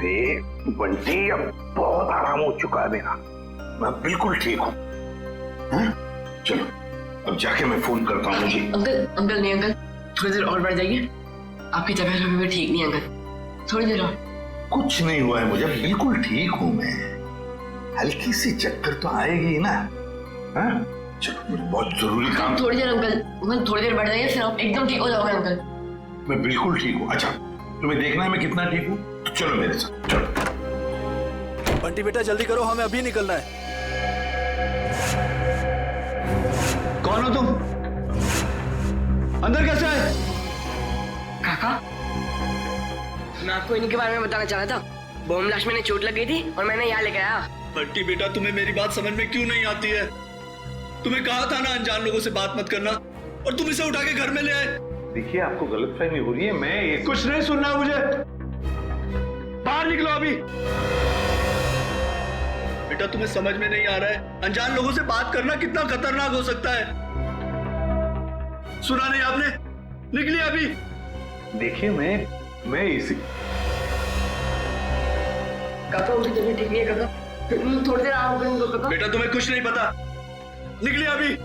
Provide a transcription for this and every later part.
अरे बंटी, अब बहुत आराम हो चुका है मेरा, मैं बिल्कुल ठीक हूँ। चलो अब जाके मैं फोन करता हूँ जी। अंकल नहीं अंकल, थोड़ी देर और बढ़ जाइए, आपकी तबीयत अभी भी ठीक नहीं है अंकल, थोड़ी देर और। कुछ नहीं हुआ है मुझे, बिल्कुल ठीक हूँ मैं। हल्की सी चक्कर तो आएगी ना। चलो मुझे बहुत जरूरी काम। थोड़ी देर अंकल, थोड़ी देर बढ़ जाइए, फिर आप एकदम ठीक हो जाओगे अंकल। मैं बिल्कुल ठीक हूँ। अच्छा तुम्हें देखना है मैं कितना ठीक हूँ, तो चलो मेरे साथ चलो। बंटी बेटा जल्दी करो, हमें अभी निकलना है। कौन हो तुम? अंदर कैसे आए? काका, मैं आपको इन्हीं के बारे में बताना चाह रहा था। बॉम्ब ब्लास्ट में चोट लग गई थी और मैंने यहाँ लेकर आया। बंटी बेटा तुम्हें मेरी बात समझ में क्यों नहीं आती है? तुम्हें कहा था ना अनजान लोगों से बात मत करना, और तुम इसे उठा के घर में ले आए। देखिए आपको गलतफहमी हो रही है, मैं कुछ नहीं सुनना मुझे, बाहर निकलो अभी। बेटा तुम्हें समझ में नहीं आ रहा है, अनजान लोगों से बात करना कितना खतरनाक हो सकता है। सुना नहीं आपने? निकलिए अभी। देखिए मैं इसी काका उनकी तबीयत ठीक नहीं है काका, थोड़ी देर आराम करेंगे काका। बेटा तुम्हें कुछ नहीं पता, निकलिए अभी।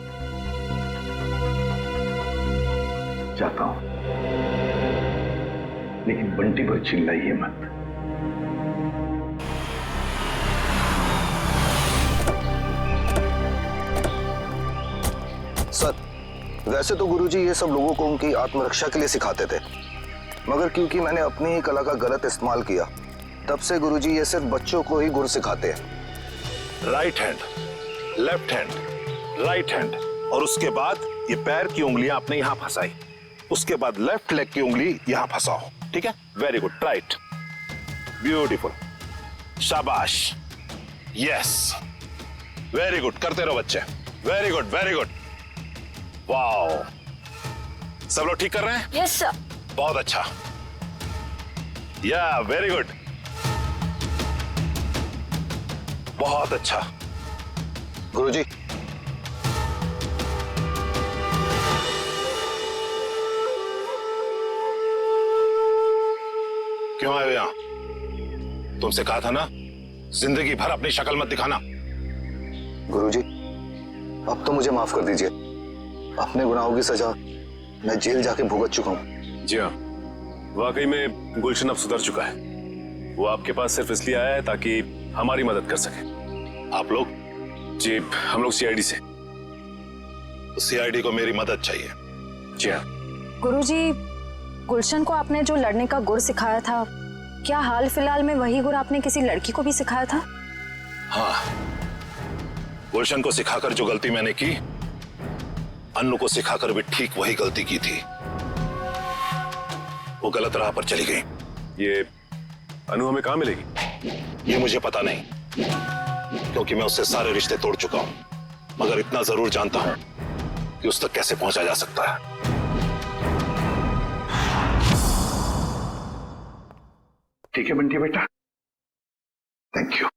जाता हूं, लेकिन बंटी पर चिल्लाइए मत। सर, वैसे तो गुरुजी ये सब लोगों को उनकी आत्मरक्षा के लिए सिखाते थे, मगर क्योंकि मैंने अपनी ही कला का गलत इस्तेमाल किया, तब से गुरुजी ये सिर्फ बच्चों को ही गुर सिखाते हैं। Right hand, left hand, right hand, और उसके बाद ये पैर की उंगलियां आपने यहां फंसाई, उसके बाद लेफ्ट लेग की उंगली यहां फंसाओ, ठीक है? वेरी गुड, राइट, ब्यूटीफुल, शाबाश, यस, वेरी गुड, करते रहो बच्चे, very good, very good, wow, सब लोग ठीक कर रहे हैं? Yes sir. बहुत अच्छा, या वेरी गुड, बहुत अच्छा। गुरुजी, क्यों आए हो यहां? तुमसे कहा था ना जिंदगी भर अपनी शक्ल मत दिखाना। गुरुजी, अब तो मुझे माफ कर दीजिए, अपने गुनाहों की सजा मैं जेल जाके भुगत चुका हूं। जी हाँ, वाकई में गुलशन अब सुधर चुका है। वो आपके पास सिर्फ इसलिए आया है ताकि हमारी मदद कर सके। आप लोग? जी, हम लोग सीआईडी से। सीआईडी को मेरी मदद चाहिए। जी हाँ। गुरुजी, गुलशन को आपने जो लड़ने का गुर सिखाया था, क्या हाल फिलहाल में वही गुर आपने किसी लड़की को भी सिखाया था? हाँ, गुलशन को सिखाकर जो गलती मैंने की, अन्नू को सिखाकर भी ठीक वही गलती की थी। वो गलत राह पर चली गई। ये अनु हमें कहाँ मिलेगी? ये मुझे पता नहीं, क्योंकि मैं उससे सारे रिश्ते तोड़ चुका हूं, मगर इतना जरूर जानता हूं कि उस तक कैसे पहुंचा जा सकता है। ठीक है बंटी बेटा, थैंक यू।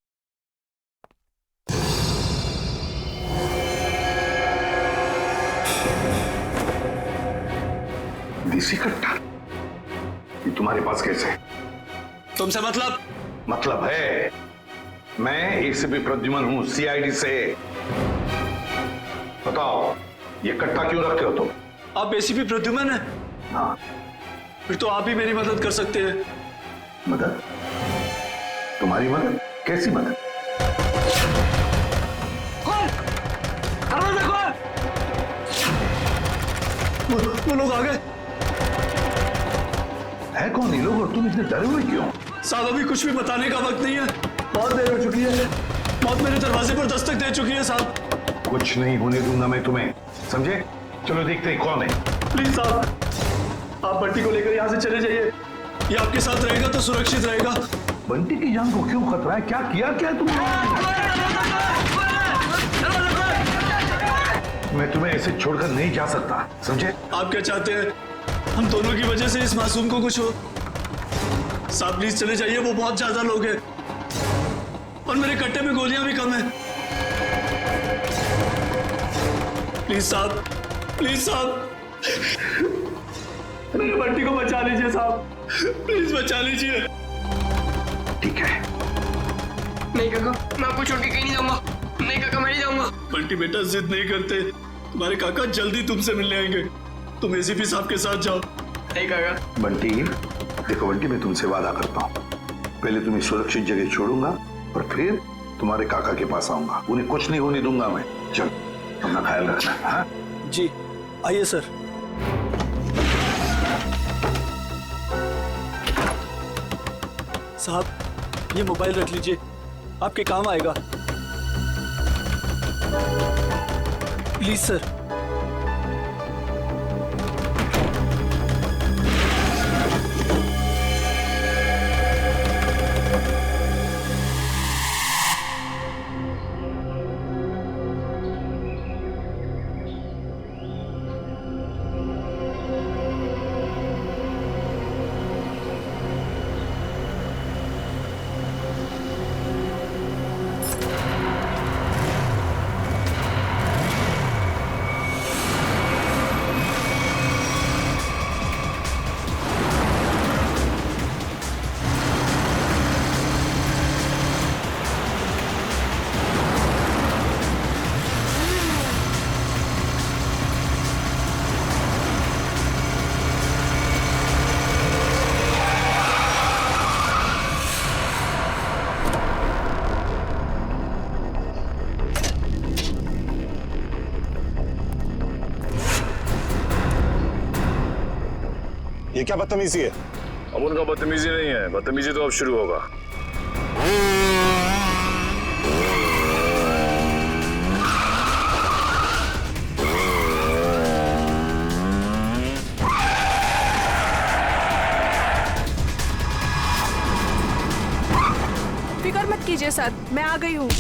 देसी कट्टा ये तुम्हारे पास कैसे है? तुमसे मतलब है, मैं एसीपी प्रद्युमन हूं, सीआईडी से। बताओ ये कट्टा क्यों रखते हो तुम? आप एसीपी प्रद्युमन है? हाँ। फिर तो आप ही मेरी मदद कर सकते हैं। मदद? तुम्हारी मदद? कैसी मदद? कौन? दरवाजा खोल! वो लोग आ गए। है कौन ये लोग और तुम इतने डरे हुए क्यों? साहब अभी कुछ भी बताने का वक्त नहीं है, बहुत देर हो चुकी है, मौत मेरे दरवाजे पर दस्तक दे चुकी है साहब। कुछ नहीं होने दूंगा मैं तुम्हें, समझे? चलो देखते हैं कौन है। प्लीज साहब, आप बंटी को लेकर यहाँ से चले जाइए, ये आपके साथ रहेगा तो सुरक्षित रहेगा। बंटी की जान को क्यों खतरा है? क्या किया क्या है तुमने? मैं तुम्हें ऐसे छोड़कर नहीं जा सकता, समझे? आप क्या चाहते हैं? हम दोनों की वजह से इस मासूम को कुछ हो? साहब प्लीज चले जाइए, वो बहुत ज्यादा लोग हैं और मेरे कट्टे में गोलियां भी कम हैं। प्लीज साहब, प्लीज साहब, मेरे बंटी को बचा लीजिए साहब, प्लीज बचा लीजिए। ठीक है? नहीं काका, मैं आपको छोड़ के कहीं नहीं जाऊंगा। नहीं काका, मैं नहीं जाऊंगा। बंटी बेटा जिद नहीं करते, तुम्हारे काका जल्दी तुमसे मिलने आएंगे। तुम एसीपी साहब के साथ जाओ। नहीं काका। बंटी, देखो बंटी, मैं तुमसे वादा करता हूँ, पहले तुम्हें सुरक्षित जगह छोड़ूंगा और फिर तुम्हारे काका के पास आऊंगा। उन्हें कुछ नहीं होने दूंगा मैं। चल, अपना ख्याल रखना। हाँ जी, आइए सर। साहब, ये मोबाइल रख लीजिए, आपके काम आएगा। Please sir. ये क्या बदतमीजी है? अब उनका बदतमीजी नहीं है, बदतमीजी तो अब शुरू होगा। फिक्र मत कीजिए सर, मैं आ गई हूँ।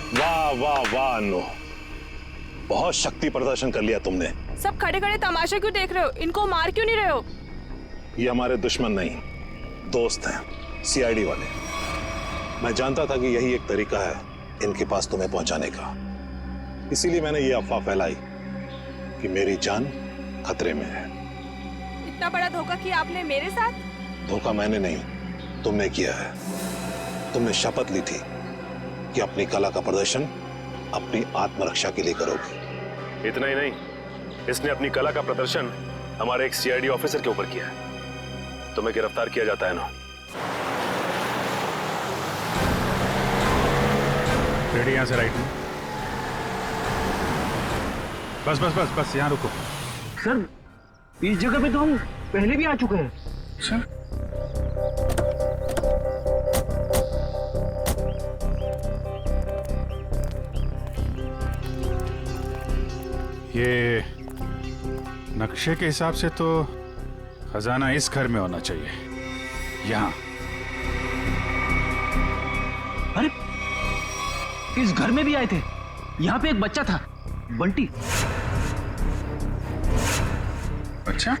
वाह वाह वाह अन्नू, बहुत शक्ति प्रदर्शन कर लिया तुमने। सब खड़े खड़े तमाशा क्यों देख रहे हो? इनको मार क्यों नहीं रहे हो? ये हमारे दुश्मन नहीं, दोस्त हैं, सीआईडी वाले। मैं जानता था कि यही एक तरीका है इनके पास तुम्हें पहुंचाने का, इसीलिए मैंने ये अफवाह फैलाई कि मेरी जान खतरे में है। इतना बड़ा धोखा किया आपने मेरे साथ? धोखा मैंने नहीं, तुमने किया है। तुमने शपथ ली थी कि अपनी कला का प्रदर्शन अपनी आत्मरक्षा के लिए करोगे। इतना ही नहीं, इसने अपनी कला का प्रदर्शन हमारे एक सीआईडी ऑफिसर के ऊपर किया है। तुम्हें गिरफ्तार किया जाता है ना। रेडी, यहाँ से राइट में। बस बस बस बस, यहाँ रुको। सर, इस जगह पे तो हम पहले भी आ चुके हैं। सर, ये नक्शे के हिसाब से तो खजाना इस घर में होना चाहिए, यहाँ। अरे, इस घर में भी आए थे। यहाँ पे एक बच्चा था, बंटी। अच्छा,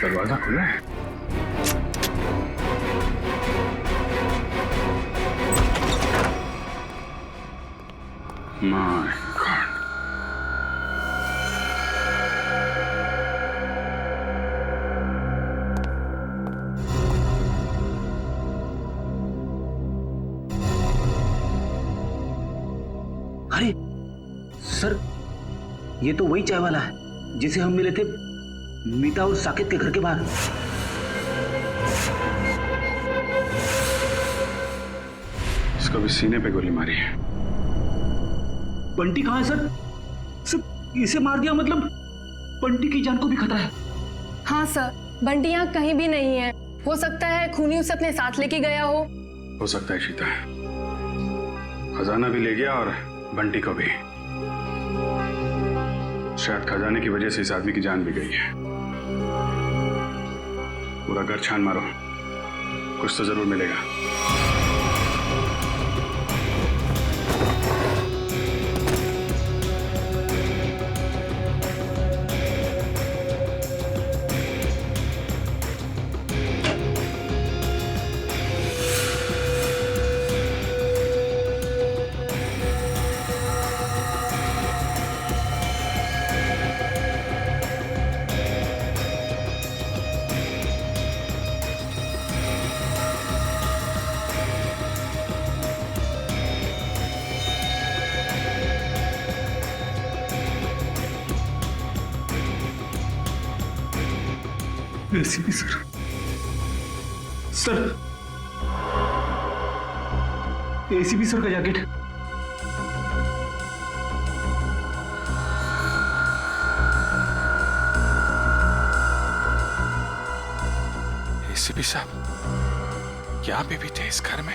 दरवाजा खुला है। My God. अरे सर, ये तो वही चाय वाला है जिसे हम मिले थे मीता और साकिब के घर के बाहर। इसको भी सीने पे गोली मारी है। बंटी कहाँ है सर? सर, इसे मार दिया मतलब बंटी की जान को भी खतरा है। हाँ सर, बंटी यहाँ कहीं भी नहीं है। हो सकता है खूनी उसे अपने साथ लेके गया हो सकता है शीता, खजाना भी ले गया और बंटी को भी। शायद खजाने की वजह से इस आदमी की जान भी गई है। पूरा घर छान मारो, कुछ तो जरूर मिलेगा। ACP sir, sir, ACP sir का जैकेट। एसीपी साहब, क्या अभी भी थे इस घर में?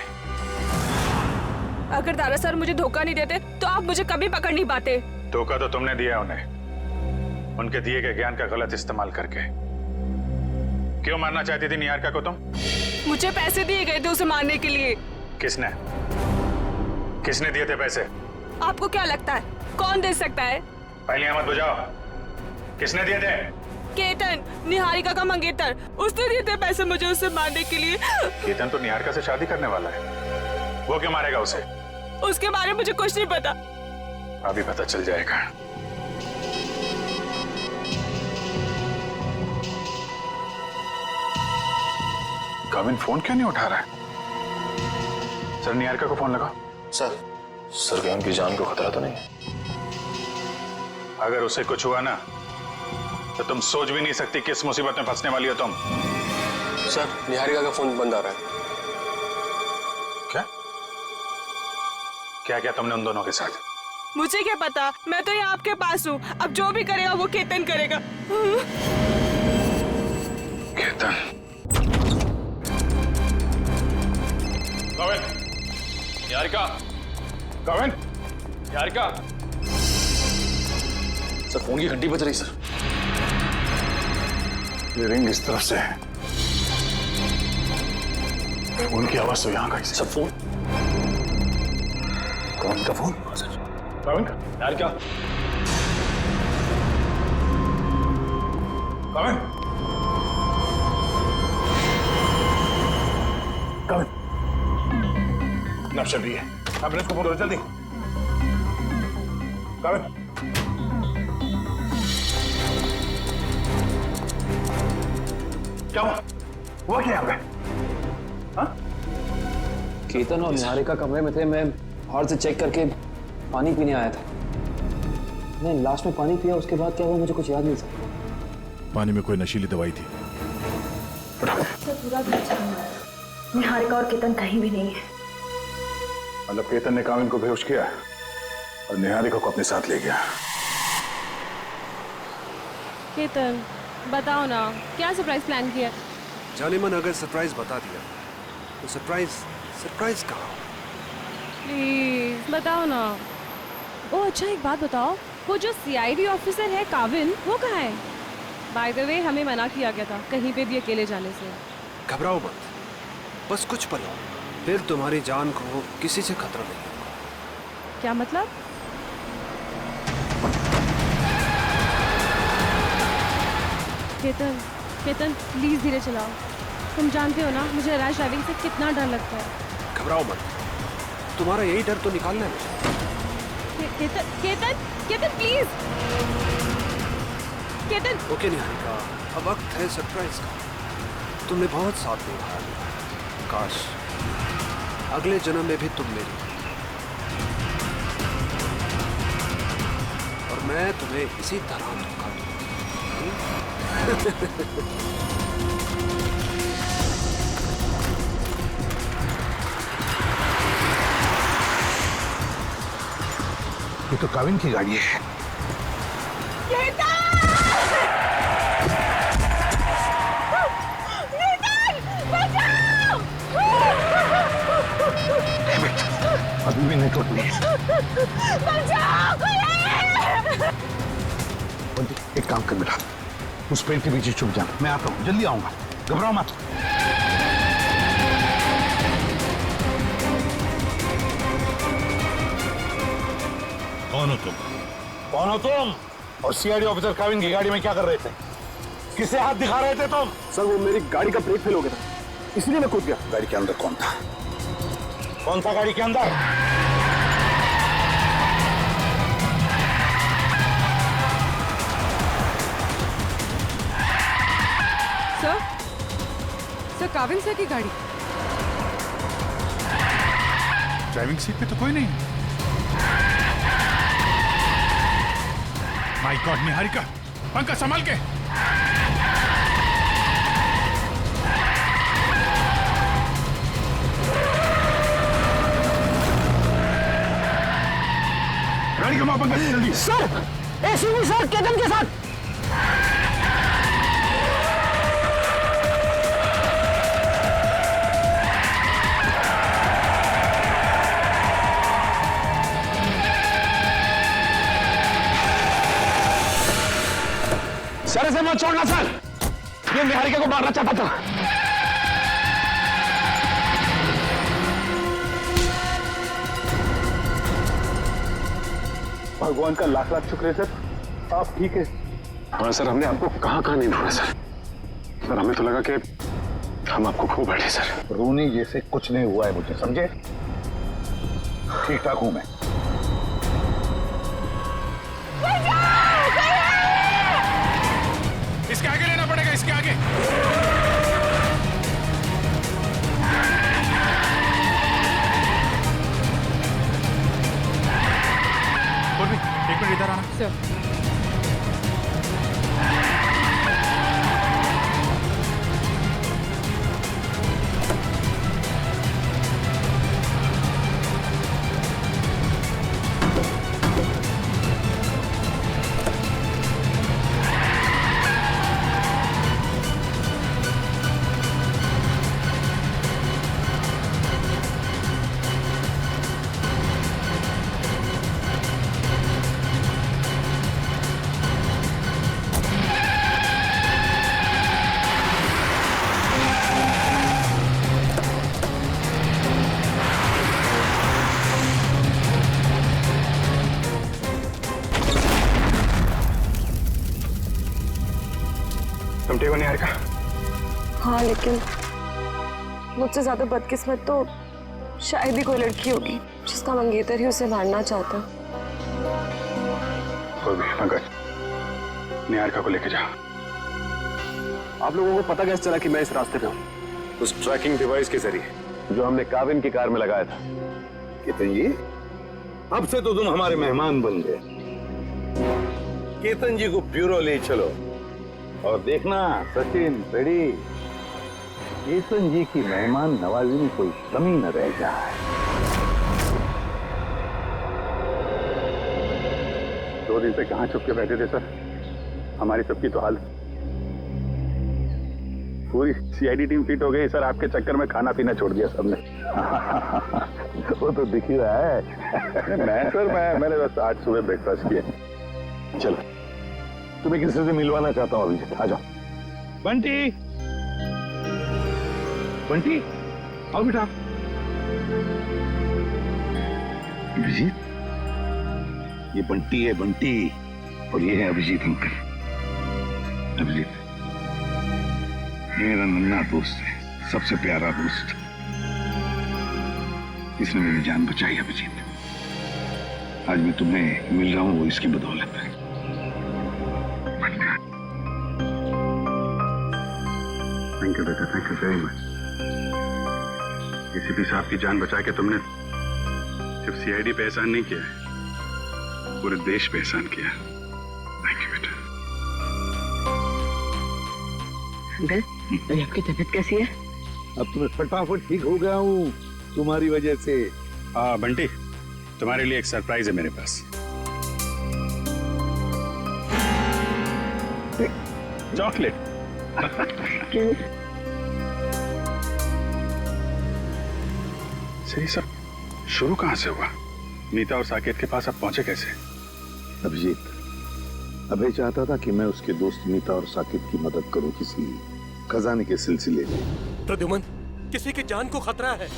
अगर दारा सर मुझे धोखा नहीं देते तो आप मुझे कभी पकड़ नहीं पाते। धोखा तो तुमने दिया उन्हें, उनके दिए गए ज्ञान का गलत इस्तेमाल करके। क्यों मारना चाहती थी निहारिका को तुम? मुझे पैसे दिए गए थे उसे मारने के लिए। किसने? किसने दिए थे पैसे? आपको क्या लगता है कौन दे सकता है? पहले मत बुझाओ, किसने दिए थे? केतन, निहारिका का मंगेतर, उसने दिए थे पैसे मुझे उसे मारने के लिए। केतन तो निहारिका से शादी करने वाला है, वो क्यों मारेगा उसे? उसके बारे में मुझे कुछ नहीं पता। अभी पता चल जाएगा। कविन फोन क्यों नहीं उठा रहा है? सर, निहारिका को फोन लगाओ। सर, क्या उनकी जान को खतरा तो नहीं है? अगर उसे कुछ हुआ ना तो तुम सोच भी नहीं सकती किस मुसीबत में फंसने वाली हो तुम। सर, निहारिका का फोन बंद आ रहा है। क्या क्या क्या तुमने उन दोनों के साथ? मुझे क्या पता, मैं तो यहाँ आपके पास हूँ। अब जो भी करेगा वो केतन करेगा। केतन। कविन, निहारिका, कविन, निहारिका। सर, फोन की घंटी बज रही सर। ये रिंग इस तरफ से है, फोन की आवाज तो यहाँ का ही से। सब फोन, कौन का फोन? कविन, निहारिका, कविन, कविन, नक्शा भी है। एम्बुलेंस को फोन करो जल्दी। कविन, क्या हुआ क्या यहाँ पे? हाँ? केतन और निहारिका कमरे में थे। मैं बाहर से चेक करके पानी पीने आया था। नहीं, लास्ट में पानी पिया, उसके बाद क्या हुआ मुझे कुछ याद नहीं सर। पानी में कोई नशीली दवाई थी। सर, पूरा घर छान रहा है। निहारिका और केतन कहीं भी नहीं है। मतलब केतन ने काविन को बेहोश किया और निहारिका को अपने साथ ले गया। केतन, बताओ ना क्या सरप्राइज प्लान किया? जाने मन अगर सरप्राइज बता दिया तो सरप्राइज कहाँ? प्लीज बताओ ना। ओ अच्छा, एक बात बताओ, वो जो सीआईडी ऑफिसर है काविन, वो कहाँ है? बाय द वे, हमें मना किया गया था कहीं पे भी अकेले जाने से। घबराओ मत, बस कुछ पल और, फिर तुम्हारी जान को किसी से खतरा नहीं होगा। क्या मतलब? केतन, केतन प्लीज धीरे चलाओ। तुम जानते हो ना मुझे रैश ड्राइविंग से कितना डर लगता है। घबराओ मत, तुम्हारा यही डर तो निकालना है। केतन, केतन, केतन प्लीज। केतन। ओके निहारिका, अब वक्त है सरप्राइज का। तुमने बहुत साथ निभाया मेरा। काश अगले जन्म में भी तुम मेरी और मैं तुम्हें इसी तरह धोखा दूंगा। ये तो काविन की गाड़ी है। अभी भी नेटवर्क नहीं है। एक काम कर बेटा, उस पेड़ के पीछे छुप जाना, मैं आता हूँ, जल्दी आऊंगा, घबराओ मत। कौन हो तुम? कौन हो तुम? और सीआईडी ऑफिसर काविन की गाड़ी में क्या कर रहे थे? किसे हाथ दिखा रहे थे तुम? सर, वो मेरी गाड़ी का ब्रेक फेल हो गया था, इसलिए मैं कूद गया। गाड़ी के अंदर कौन था? कौन था गाड़ी के अंदर? सर, काविन सर की गाड़ी। ड्राइविंग सीट पे तो कोई नहीं। माय गॉड, निहारिका, पंखा संभाल के। वहां पंकज जल्दी। सर एसीपी सर केतन के साथ। सर इसे मत छोड़ना सर, ये निहारिका को मारना चाहता था। भगवान का लाख लाख शुक्र है सर, आप ठीक है। हाँ सर, हमने आपको कहाँ नहीं ढूंढा सर। सर हमें तो लगा कि हम आपको खो बैठे सर। रोनी जैसे कुछ नहीं हुआ है मुझे, समझे? ठीक ठाक हूं मैं। इसके आगे लेना पड़ेगा, इसके आगे। एक मिनट इधर आना। निहारिका। हाँ लेकिन मुझसे ज्यादा बदकिस्मत तो शायद ही कोई लड़की होगी जिसका मंगेतर ही उसे मारना चाहता। कोई भी पंकज, निहारिका को लेके जा। आप लोगों को पता कैसे चला कि मैं इस रास्ते पे हूँ? उस ट्रैकिंग डिवाइस के जरिए जो हमने काविन की कार में लगाया था। केतन जी, अब से तो तुम हमारे मेहमान बन गए। केतन जी को ब्यूरो ले चलो और देखना सचिन पेड़ी, केतन जी की मेहमान नवाजी में कोई कमी न रह जाए। दो दिन से कहां छुप के बैठे थे सर? हमारी सबकी तो हाल, पूरी सीआईडी टीम फिट हो गई सर। आपके चक्कर में खाना पीना छोड़ दिया सबने। वो तो दिख ही रहा है। मैंने बस आज सुबह ब्रेकफास्ट किया। चलो, तुम्हें किसी से मिलवाना चाहता हूँ अभिजीत, आ जाओ। बंटी, बंटी आओ बेटा। अभिजीत, ये बंटी है, बंटी, और ये है अभिजीत अंकल। अभिजीत ये मेरा नन्हा दोस्त है, सबसे प्यारा दोस्त। इसने मेरी जान बचाई अभिजीत। आज मैं तुम्हें मिल रहा हूं वो इसकी बदौलत है। थैंक यू बेटा, thank you very much. ACP साहब की जान बचा के तुमने सिर्फ सीआईडी पे एहसान नहीं किया है, पूरे देश पे एहसान किया। थैंक यू बेटा। अंकल, अभी आपकी तबीयत कैसी है? अब तो मैं फटाफट ठीक हो गया हूँ तुम्हारी वजह से। हाँ बंटी, तुम्हारे लिए एक सरप्राइज है मेरे पास। चॉकलेट। सही सब शुरू कहां से हुआ? नीता और साकेत के पास अब पहुंचे कैसे? अभिजीत, अभय चाहता था कि मैं उसके दोस्त नीता और साकेत की मदद करूं किसी खजाने के सिलसिले में। प्रद्युमन, किसी की जान को खतरा है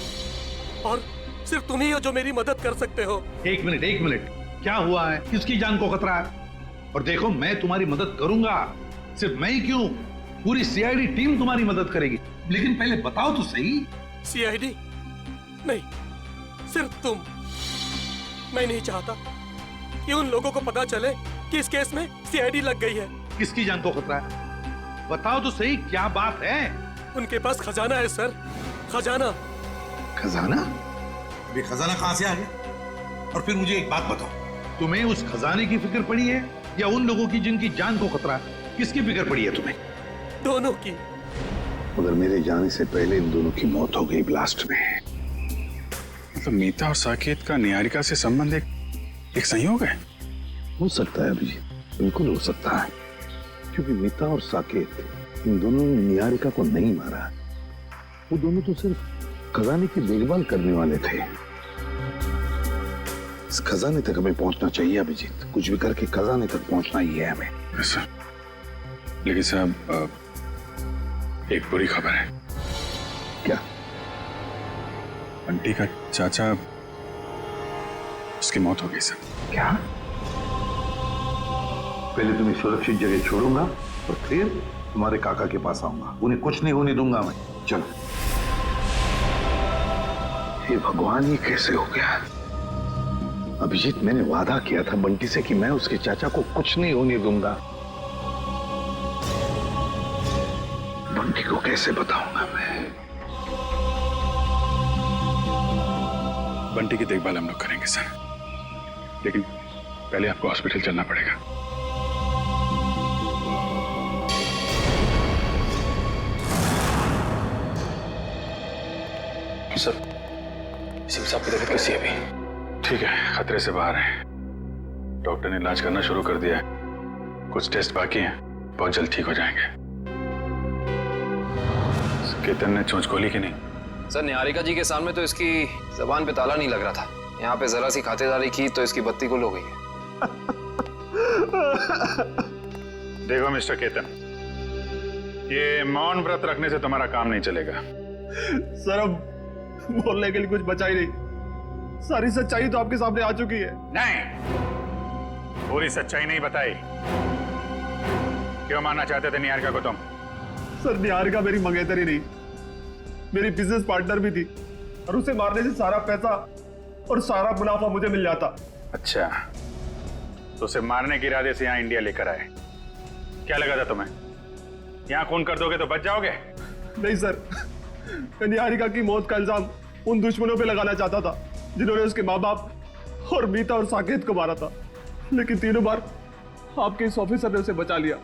और सिर्फ तुम ही हो जो मेरी मदद कर सकते हो। एक मिनट, क्या हुआ है? किसकी जान को खतरा है? और देखो, मैं तुम्हारी मदद करूंगा। सिर्फ मैं ही क्यों, पूरी सीआईडी टीम तुम्हारी मदद करेगी। लेकिन पहले बताओ तो सही। सीआईडी नहीं, सिर्फ तुम। मैं नहीं चाहता कि उन लोगों को पता चले कि इस केस में सीआईडी लग गई है। किसकी जान को खतरा है? बताओ तो सही, क्या बात है? उनके पास खजाना है सर, खजाना। खजाना? ये खजाना कहां से आ गया? और फिर मुझे एक बात बताओ, तुम्हें उस खजाने की फिक्र पड़ी है या उन लोगों की जिनकी जान को खतरा है? किसकी फिक्र पड़ी है तुम्हें? दोनों की। मगर मेरे जाने से पहले इन दोनों की मौत हो गई ब्लास्ट में। मतलब नीता और साकेत का निहारिका से संबंध एक संयोग है? हो सकता है अभिजीत, बिल्कुल हो सकता है, क्योंकि मीता और साकेत इन दोनों ने निहारिका को नहीं मारा। वो दोनों तो सिर्फ खजाने की देखभाल करने वाले थे। इस खजाने तक हमें पहुंचना चाहिए अभिजीत, कुछ भी करके खजाने तक पहुंचना ही है हमें। लेकिन साहब, एक बुरी खबर है। क्या? बंटी का चाचा, उसकी मौत हो गई सर। क्या? पहले तुम्हें सुरक्षित जगह छोड़ूंगा और फिर तुम्हारे काका के पास आऊंगा, उन्हें कुछ नहीं होने दूंगा मैं। चलो। हे भगवान, ये कैसे हो गया? अभिजीत, मैंने वादा किया था बंटी से कि मैं उसके चाचा को कुछ नहीं होने दूंगा। बंटी को कैसे बताऊंगा मैं? बंटी की देखभाल हम लोग करेंगे सर, लेकिन पहले आपको हॉस्पिटल चलना पड़ेगा। सर, सिंह साहब की तबीयत कैसी है अभी? ठीक है, खतरे से बाहर है। डॉक्टर ने इलाज करना शुरू कर दिया है, कुछ टेस्ट बाकी हैं, बहुत जल्द ठीक हो जाएंगे। केतन ने चोंच खोली कि नहीं? सर, निहारिका जी के सामने तो इसकी जबान पे ताला नहीं लग रहा था। यहाँ पे जरा सी खातिरदारी की तो इसकी बत्ती गुल हो गई है। देखो मिस्टर केतन, ये मौन व्रत रखने से तुम्हारा काम नहीं चलेगा। सर, अब बोलने के लिए कुछ बचा ही नहीं। सारी सच्चाई तो आपके सामने आ चुकी है। नहीं, पूरी सच्चाई नहीं बताई। क्यों मारना चाहते थे निहारिका को तुम? सर, निहारिका मेरी मंगेतर ही नहीं, मेरी बिजनेस पार्टनर भी थी, और उसे मारने से सारा पैसा और सारा मुनाफा मुझे मिल जाता। अच्छा, तो उसे मारने के इरादे से यहाँ इंडिया लेकर आए। क्या लगा था तुम्हें यहाँ खून कर दोगे तो बच जाओगे? नहीं सर, मैं निहारिका की मौत का इल्जाम उन दुश्मनों पे लगाना चाहता था जिन्होंने उसके माँ बाप और मीता और साकेत को मारा था, लेकिन तीनों बार आपके इस ऑफिसर ने उसे बचा लिया।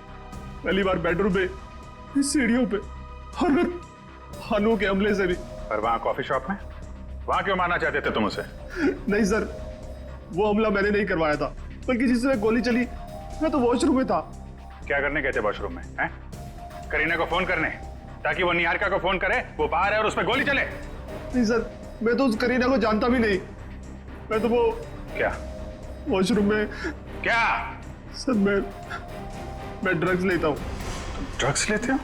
पहली बार बेडरूम पे, सीढ़ियों पे, और फिर हनु के हमले से भी। और वहाँ कॉफी शॉप में, वहाँ क्यों मारना चाहते थे तुम उसे? नहीं सर, वो हमला मैंने नहीं करवाया था, बल्कि जिसमें गोली चली मैं तो वॉशरूम में था। क्या करने गए थे वॉशरूम में? हैं? करीना को फोन करने, ताकि वो निहारिका को फोन करे, वो बाहर है और उस पर गोली चले। नहीं सर, मैं तो उस करीना को जानता भी नहीं। मैं तो वो क्या वॉशरूम में क्या? सर, मैं ड्रग्स लेता हूँ। तुम ड्रग्स लेते हो?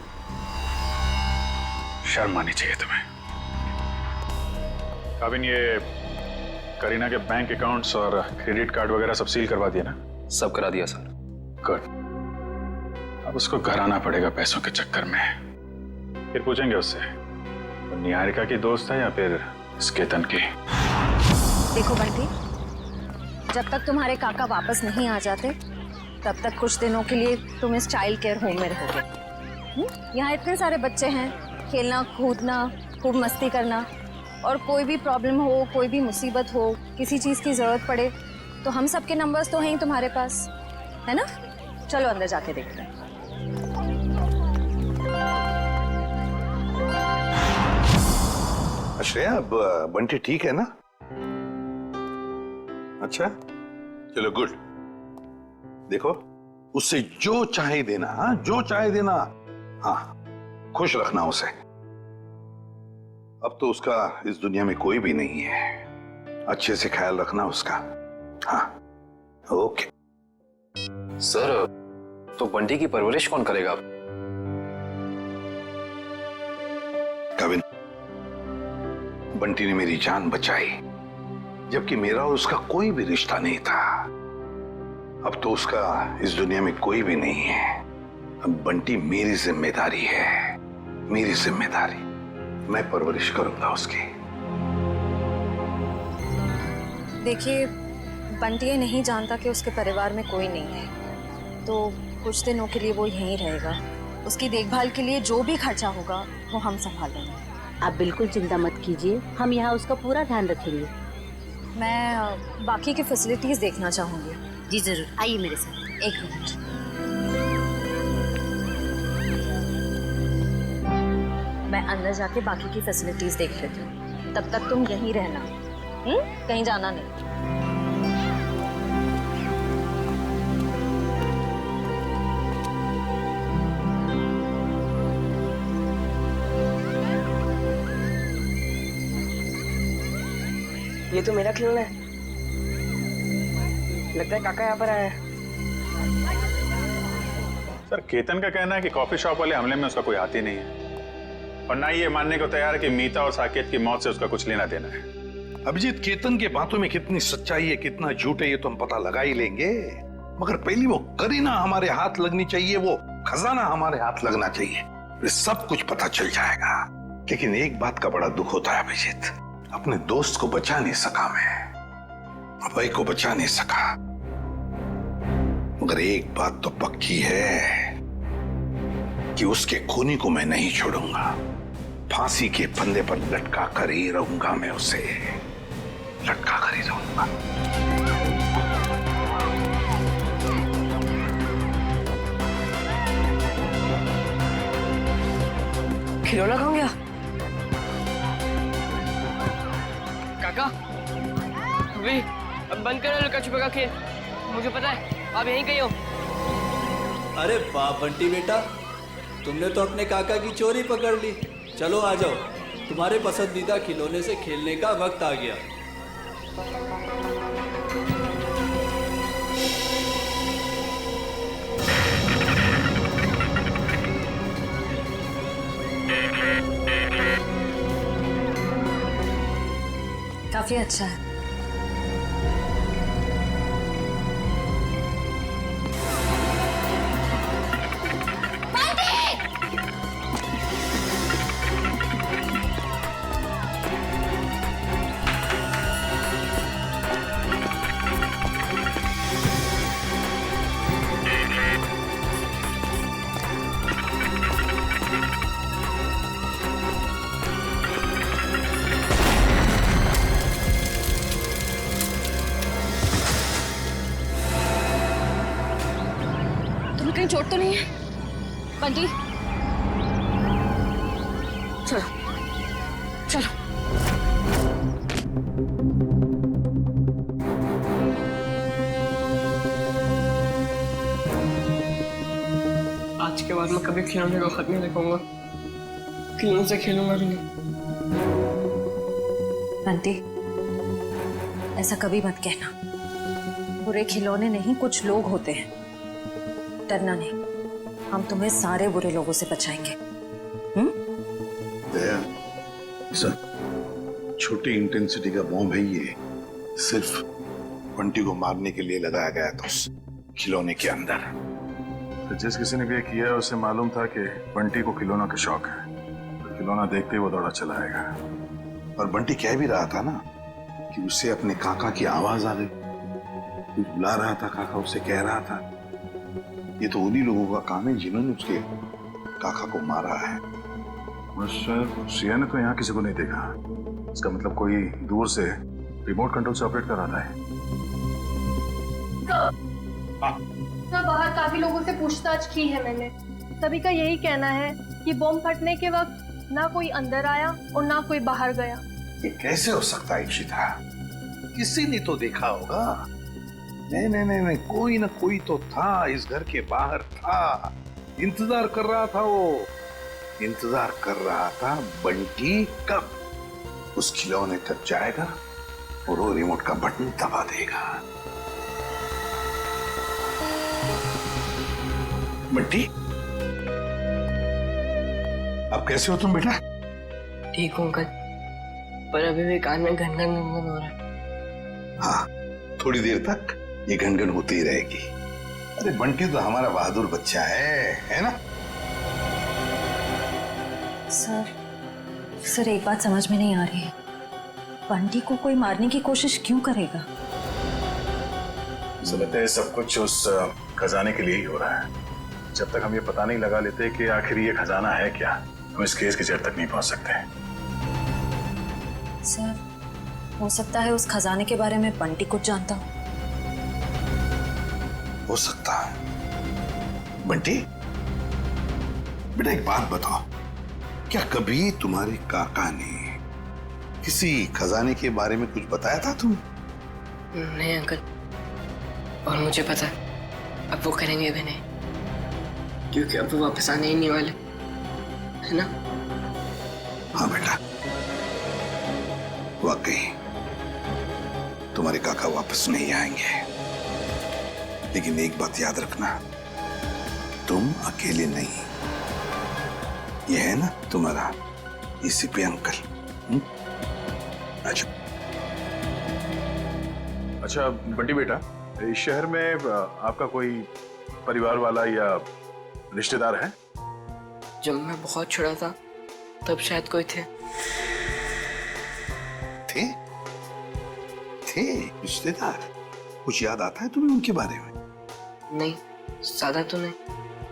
शर्म आनी चाहिए तुम्हें। काबिन, ये करीना के बैंक अकाउंट्स और क्रेडिट कार्ड वगैरह सब सील करवा दिया ना? सब करा दिया सर। गुड। अब उसको घर आना पड़ेगा पैसों के चक्कर में। फिर पूछेंगे उससे वो निहारिका की दोस्त है या फिर इस केतन की। देखो बंटी, जब तक तुम्हारे काका वापस नहीं आ जाते तब तक कुछ दिनों के लिए तुम इस चाइल्ड केयर होम में रहोगे। यहाँ इतने सारे बच्चे हैं, खेलना कूदना, खूब मस्ती करना, और कोई भी प्रॉब्लम हो, कोई भी मुसीबत हो, किसी चीज़ की ज़रूरत पड़े तो हम सबके नंबर्स तो हैं ही तुम्हारे पास, है ना? चलो अंदर जाके देखते हैं। श्रेया, अब बंटी ठीक है ना? अच्छा, चलो गुड। देखो, उससे जो चाहे देना, हाँ, जो चाहे देना। हाँ, खुश रखना उसे। अब तो उसका इस दुनिया में कोई भी नहीं है। अच्छे से ख्याल रखना उसका। हाँ, ओके। सर, तो बंटी की परवरिश कौन करेगा? कविन, बंटी ने मेरी जान बचाई, जबकि मेरा और उसका कोई भी रिश्ता नहीं था। अब तो उसका इस दुनिया में कोई भी नहीं है। अब बंटी मेरी जिम्मेदारी है, मेरी जिम्मेदारी। मैं परवरिश करूंगा उसकी। देखिए, बंटी ये नहीं जानता कि उसके परिवार में कोई नहीं है, तो कुछ दिनों के लिए वो यहीं रहेगा। उसकी देखभाल के लिए जो भी खर्चा होगा वो हम संभाल लेंगे। आप बिल्कुल चिंता मत कीजिए, हम यहाँ उसका पूरा ध्यान रखेंगे। मैं बाकी की फैसिलिटीज देखना चाहूंगी। जी जरूर, आइए मेरे साथ। एक मिनट। मैं अंदर जाके बाकी की फैसिलिटीज देख लेती हूँ, तब तक तुम यहीं रहना, कहीं जाना नहीं। ये तो मेरा खिलौना है। लगता है काका यहाँ पर आया है। सर केतन का कहना है कि कॉफी शॉप वाले हमले में उसका कोई हाथ ही नहीं है, और ना ही ये मानने को तैयार है कि मीता और साकेत की मौत से उसका कुछ लेना देना है। अभिजीत, केतन के बातों में कितनी सच्चाई है कितना झूठ है ये तो हम पता लगा ही लेंगे, मगर पहली वो करीना हमारे हाथ लगनी चाहिए, वो खजाना हमारे हाथ लगना चाहिए, फिर सब कुछ पता चल जाएगा। लेकिन एक बात का बड़ा दुख होता है अभिजीत, अपने दोस्त को बचा नहीं सका मैं, अभय को बचा नहीं सका, मगर एक बात तो पक्की है कि उसके खूनी को मैं नहीं छोड़ूंगा। फांसी के फंदे पर लटका कर ही रहूंगा, मैं उसे लटका कर ही रहूंगा। खिलौना कहाँ गया? काका अभी अब बंद करो लुका छुपा का खेल, मुझे पता है आप यहीं कहीं हो। अरे वाह बंटी बेटा, तुमने तो अपने काका की चोरी पकड़ ली। चलो आ जाओ, तुम्हारे पसंदीदा खिलौने से खेलने का वक्त आ गया। काफी अच्छा है। कहीं चोट तो नहीं है बंटी? चलो चलो। आज के बाद मैं कभी खिलौने को खत नहीं देखूंगा, खिलौने से खेलूंगा भी नहीं। बंटी ऐसा कभी मत कहना, बुरे खिलौने नहीं कुछ लोग होते हैं, डरना नहीं, हम तुम्हें सारे बुरे लोगों से बचाएंगे। सर छोटी इंटेंसिटी का बॉम्ब है ये, सिर्फ बंटी को मारने के लिए लगाया गया था उस खिलौने के अंदर। तो जिस किसी ने भी ये किया है उसे मालूम था कि बंटी को खिलौना का शौक है, तो खिलौना देखते ही वो दौड़ा चला आएगा। और बंटी कह भी रहा था ना कि उसे अपने काका की आवाज आ गई, कुछ बुला रहा था, काका उसे कह रहा था। ये तो उन्हीं लोगों का काम है जिन्होंने उसके काका को मारा है। शायद सिया ने तो यहाँ किसी को नहीं देखा, इसका मतलब कोई दूर से रिमोट कंट्रोल से ऑपरेट कर रहा है। बाहर काफी लोगों से पूछताछ की है मैंने, सभी का यही कहना है कि बम फटने के वक्त ना कोई अंदर आया और ना कोई बाहर गया। ये कैसे हो सकता है इशिता? किसी ने तो देखा होगा। नहीं नहीं नहीं नहीं, कोई ना कोई तो था, इस घर के बाहर था, इंतजार कर रहा था, वो इंतजार कर रहा था बंटी कब उस खिलौने तक जाएगा और वो रिमोट का बटन दबा देगा। बंटी अब कैसे हो तुम बेटा? ठीक हूँ अंकल, पर अभी भी कान में घन घन हो रहा है। हाँ, थोड़ी देर तक ये घनघन होती ही रहेगी। अरे बंटी तो हमारा बहादुर बच्चा है ना? सर एक बात समझ में नहीं आ रही है, बंटी को कोई मारने की कोशिश क्यों करेगा? मुझे लगता है सब कुछ उस खजाने के लिए ही हो रहा है। जब तक हम ये पता नहीं लगा लेते कि आखिर ये खजाना है क्या, हम इस केस की जड़ तक नहीं पहुंच सकते। सर हो सकता है उस खजाने के बारे में बंटी कुछ जानता हो सकता है। बंटी बेटा एक बात बताओ, क्या कभी तुम्हारे काका ने किसी खजाने के बारे में कुछ बताया था तुम? नहीं अंकल, और मुझे पता अब वो करेंगे भी नहीं, क्योंकि अब वो वापस आने ही नहीं वाले, है ना? हाँ बेटा, वाकई तुम्हारे काका वापस नहीं आएंगे, लेकिन एक बात याद रखना, तुम अकेले नहीं। ये है ना तुम्हारा एसीपी अंकल। अच्छा अच्छा बंटी बेटा, इस शहर में आपका कोई परिवार वाला या रिश्तेदार है? जब मैं बहुत छोटा था तब शायद कोई थे। थे रिश्तेदार? कुछ याद आता है तुम्हें उनके बारे में? नहीं, ज्यादा तो नहीं।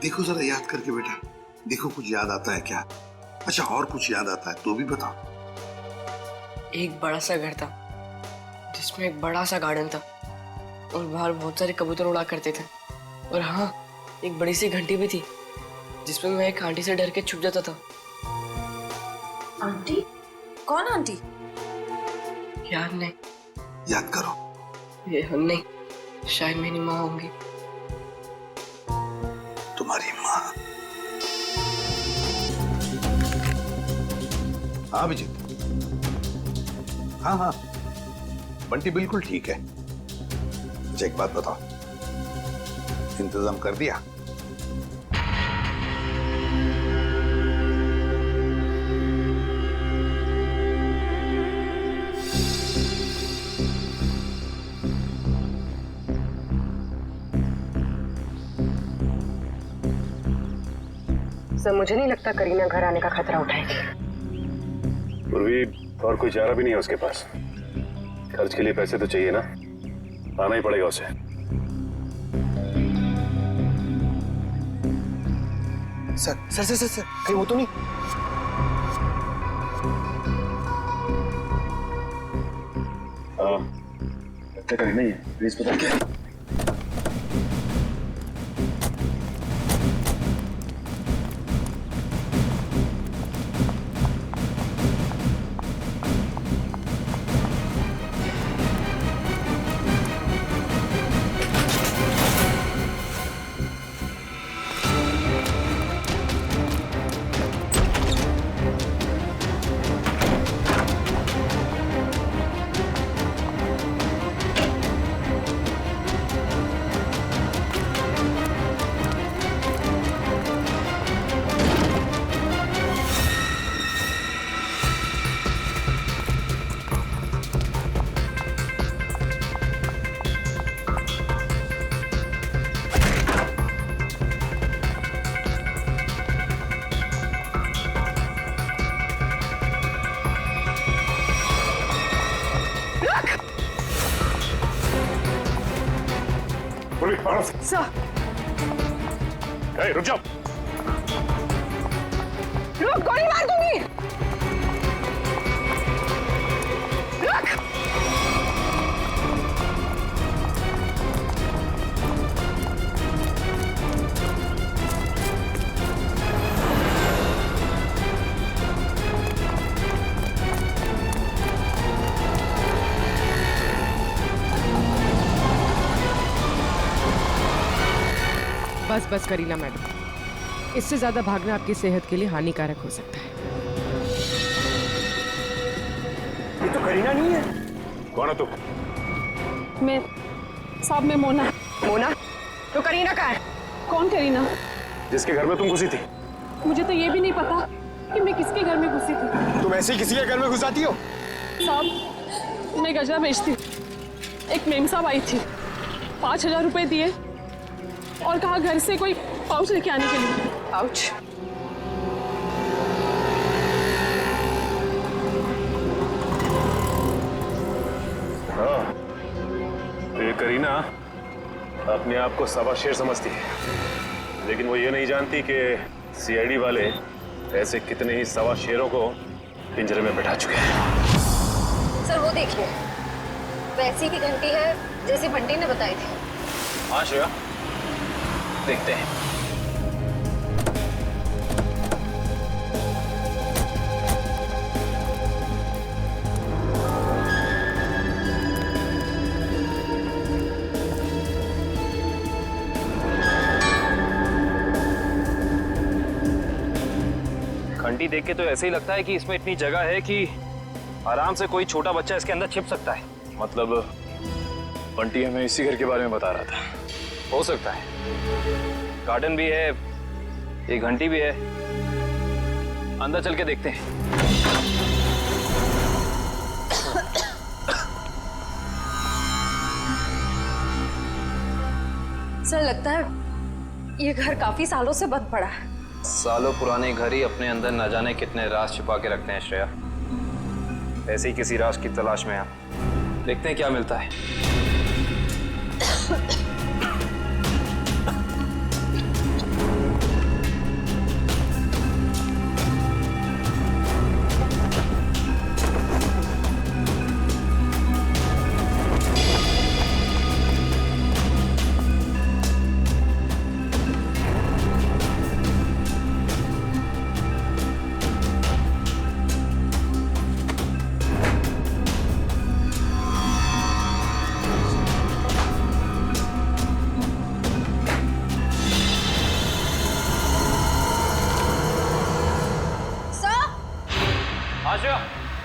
देखो जरा याद करके बेटा, देखो कुछ याद आता है क्या? अच्छा और कुछ याद आता है तो भी बताओ। एक बड़ा सा घर था जिसमें एक बड़ा सा गार्डन था और बाहर बहुत सारे कबूतर उड़ा करते थे। और हाँ, एक बड़ी सी घंटी भी थी जिसमें मैं एक आंटी से डर के छुप जाता था। आंटी? कौन आंटी? याद नहीं। याद करो। ये नहीं, शायद मेरी माँ होंगी। तुम्हारी माँ? हाँ अभिजीत, हाँ हाँ बंटी बिल्कुल ठीक है। मुझे एक बात बताओ, इंतजाम कर दिया? सर, मुझे नहीं लगता करीना घर आने का खतरा उठाएगी। पूर्वी और कोई चारा भी नहीं है उसके पास। खर्च के लिए पैसे तो चाहिए ना, आना ही पड़ेगा उसे। सर कहीं वो तो नहीं? लगता कहीं नहीं है, प्लीज पता क्या? सर, रुक जाओ। रुक, गोली मार दूंगी। रुक। बस बस करीना मैडम, इससे ज्यादा भागना आपकी सेहत के लिए हानिकारक हो सकता है। ये तो करीना नहीं है। कौन है तू? मैं साहब, मैं मोना। मोना? तो करीना कहाँ है? कौन करीना? जिसके घर में तुम घुसी थी। मुझे तो ये भी नहीं पता कि मैं किसके घर में घुसी थी। तुम ऐसे ही किसी के घर में घुसाती हो? साहब, मैं गजरा बेचती हूँ। एक मेम साहब आई थी, 5,000 रुपए दिए और कहा घर से कोई पाउच लेके आने के लिए। पाउच? हाँ, ये करीना अपने आप को सवा शेर समझती है, लेकिन वो ये नहीं जानती कि सीआईडी वाले ऐसे कितने ही सवा शेरों को पिंजरे में बैठा चुके हैं। सर वो देखिए, वैसी की घंटी है जैसी बंटी ने बताई थी। हाँ श्रेया, देखते हैं। घंटी देख के तो ऐसे ही लगता है कि इसमें इतनी जगह है कि आराम से कोई छोटा बच्चा इसके अंदर छिप सकता है। मतलब बंटी हमें इसी घर के बारे में बता रहा था। हो सकता है, गार्डन भी है, एक घंटी भी है। अंदर चल के देखते हैं। सर लगता है ये घर काफी सालों से बंद पड़ा है। सालों पुराने घर ही अपने अंदर न जाने कितने राज छिपा के रखते हैं श्रेया। ऐसे ही किसी राज की तलाश में हम देखते हैं क्या मिलता है।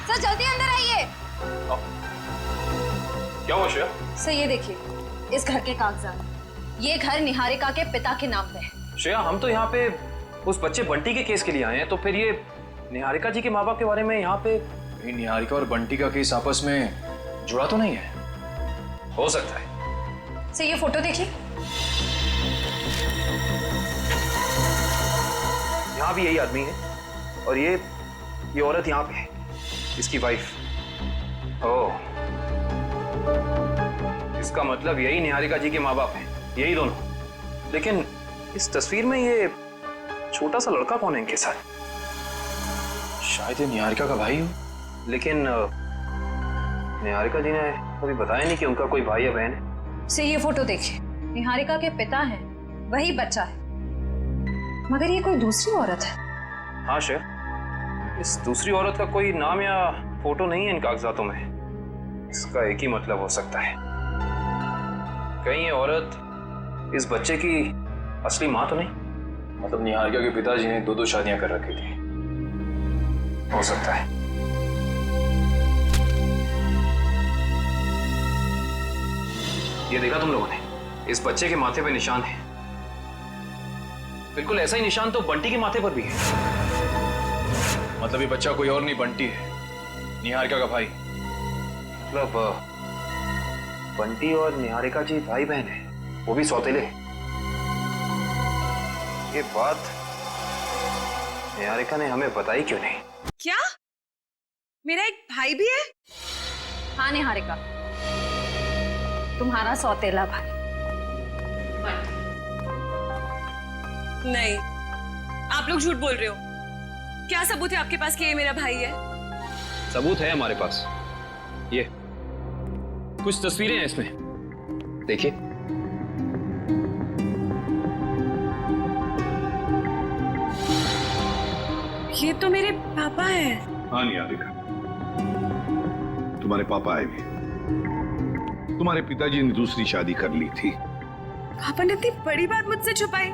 सर जल्दी अंदर आइए। क्या हुआ श्रेया? सर ये देखिए, इस घर के कागजात। ये घर निहारिका के पिता के नाम पे है। श्रेया, हम तो यहाँ पे उस बच्चे बंटी के केस के लिए आए हैं, तो फिर ये निहारिका जी के माँ बाप के बारे में यहाँ पे निहारिका और बंटी का केस आपस में जुड़ा तो नहीं है? हो सकता है। सर ये फोटो देखिए। यहाँ भी यही आदमी है और ये औरत यहाँ पे है, इसकी वाइफ। ओह, इसका मतलब यही निहारिका जी के माँ बाप हैं, यही दोनों। लेकिन इस तस्वीर में ये छोटा सा लड़का कौन है इनके साथ? शायद ये निहारिका का भाई हो। लेकिन निहारिका जी ने कभी बताया नहीं कि उनका कोई भाई या बहन है। से ये फोटो देखिए, निहारिका के पिता हैं, वही बच्चा है, मगर ये कोई दूसरी औरत है। हाँ श्रेया, इस दूसरी औरत का कोई नाम या फोटो नहीं है इन कागजातों में। इसका एक ही मतलब हो सकता है, कहीं ये औरत इस बच्चे की असली माँ तो नहीं? मतलब निहारिका के पिताजी ने दो शादियां कर रखी थी। हो सकता है। ये देखा तुम लोगों ने, इस बच्चे के माथे पे निशान है। बिल्कुल ऐसा ही निशान तो बंटी के माथे पर भी है। मतलब ये बच्चा कोई और नहीं, बंटी है, निहारिका का भाई। मतलब बंटी और निहारिका जी भाई बहन है, वो भी सौतेले। ये बात निहारिका ने हमें बताई क्यों नहीं? क्या मेरा एक भाई भी है? हाँ निहारिका, तुम्हारा सौतेला भाई। नहीं, आप लोग झूठ बोल रहे हो। क्या सबूत है आपके पास कि ये मेरा भाई है? सबूत है हमारे पास, ये कुछ तस्वीरें हैं इसमें, देखिए। ये तो मेरे पापा हैं। हाँ निहारिका, तुम्हारे पापा आए भी। तुम्हारे पिताजी ने दूसरी शादी कर ली थी। पापा ने इतनी बड़ी बात मुझसे छुपाई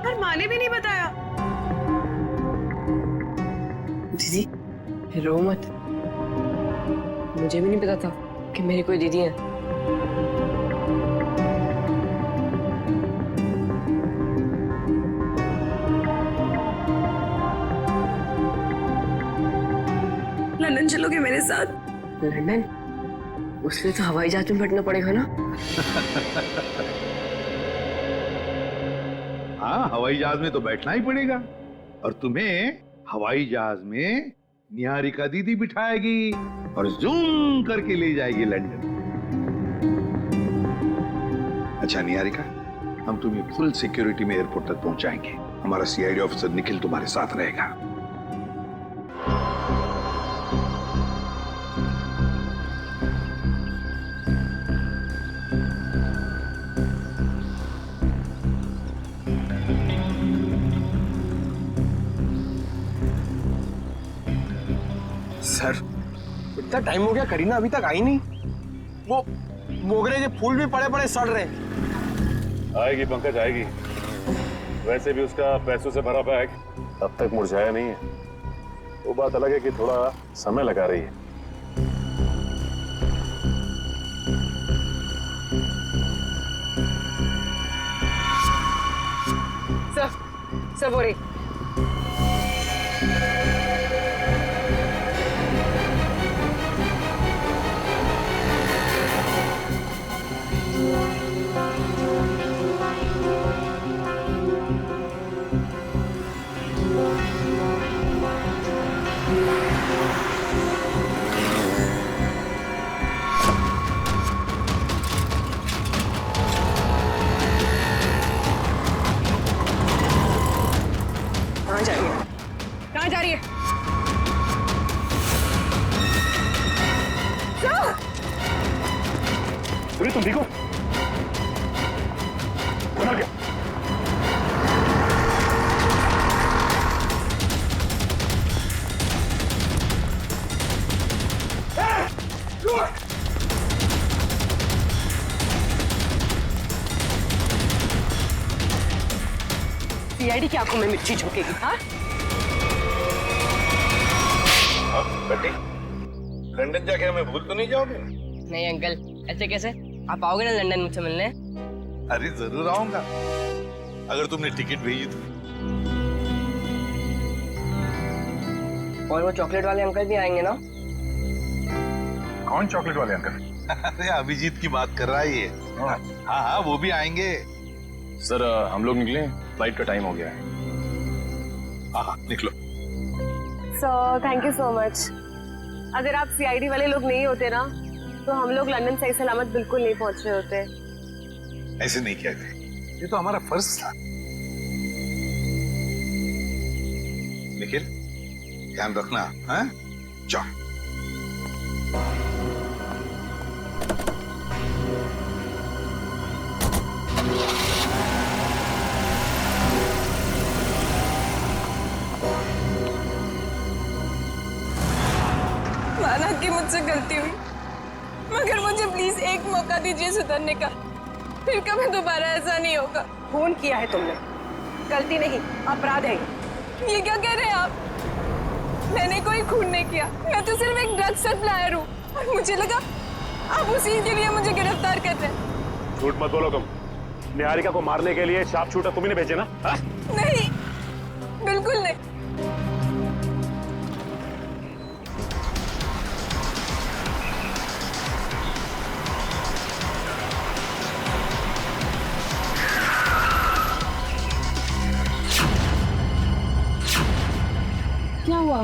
और माँ ने भी नहीं बताया। दीदी रो मत, मुझे भी नहीं पता था कि मेरी कोई दीदी है। लंदन चलोगे मेरे साथ? लंदन? उसके लिए तो हवाई जहाज में बैठना पड़ेगा ना? हाँ, हवाई जहाज में तो बैठना ही पड़ेगा। और तुम्हें हवाई जहाज में निहारिका दीदी बिठाएगी और जूम करके ले जाएगी लंदन। अच्छा निहारिका, हम तुम्हें फुल सिक्योरिटी में एयरपोर्ट तक पहुंचाएंगे। हमारा सीआईडी ऑफिसर निखिल तुम्हारे साथ रहेगा। सर, इतना टाइम हो गया, करीना अभी तक आई नहीं। वो मोगरे के फूल भी पड़े पड़े सड़ रहे। आएगी पंकज, आएगी। वैसे भी उसका पैसों से भरा बैग अब तक मुरझाया नहीं है। वो बात अलग है कि थोड़ा समय लगा रही है। सब हो रही। कहाँ जा रही है? कहाँ जा रही है? सूरी, तुम ठीक हो? कहाँ गया? सीआईडी की आंखों में मिर्ची झोंकेगी, हाँ? बेटी, लंदन जाके हमें भूल तो नहीं जाओगे? नहीं अंकल, ऐसे कैसे? आप आओगे ना लंदन मुझसे मिलने? अरे जरूर आऊंगा, अगर तुमने टिकट भेजी तो। और वो चॉकलेट वाले अंकल भी आएंगे ना? कौन चॉकलेट वाले अंकल? अरे अभिजीत की बात कर रहा है ये। हाँ हाँ, वो भी आएंगे। सर हम लोग निकले, फ्लाइट का टाइम हो गया है। हाँ निकलो। Sir thank you so much. अगर आप सीआईडी वाले लोग नहीं होते ना तो हम लोग लंदन सही सलामत बिल्कुल नहीं पहुंच रहे होते। ऐसे नहीं कहते, ये तो हमारा फर्ज था। निखिल, ध्यान रखना, हाँ? जाओ। माना कि मुझसे गलती हुई, मगर मुझे प्लीज एक मौका दीजिए सुधरने का, फिर कभी दोबारा ऐसा नहीं होगा। खून किया है तुमने, गलती नहीं अपराध है। ये क्या कह रहे हैं आप? मैंने कोई खून नहीं किया, मैं तो सिर्फ एक ड्रग सप्लायर हूँ और मुझे लगा आप उसी के लिए मुझे गिरफ्तार कर रहे हैं। झूठ मत बोलो तुम। निहारिका को मारने के लिए शार्प शूटर तुम्ही ने भेजे ना? हा? नहीं, बिल्कुल नहीं। क्या हुआ?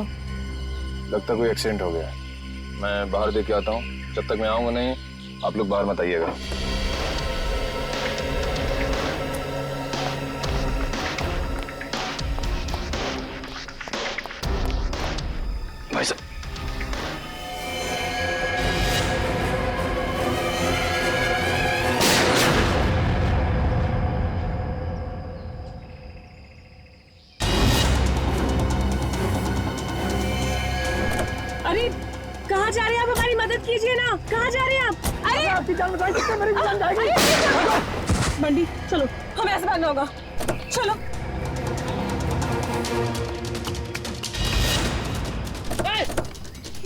लगता कोई एक्सीडेंट हो गया है। मैं बाहर देख के आता हूँ, जब तक मैं आऊंगा नहीं आप लोग बाहर मत आइएगा। भाई साहब, अरे कहाँ जा रहे हैं आप? हमारी मदद कीजिए ना, कहाँ जा रहे हैं आप? अरे आपकी जान बचा सकते, मेरी जान जाएगी। बंडी चलो, हमें ऐसे भागना होगा, चलो।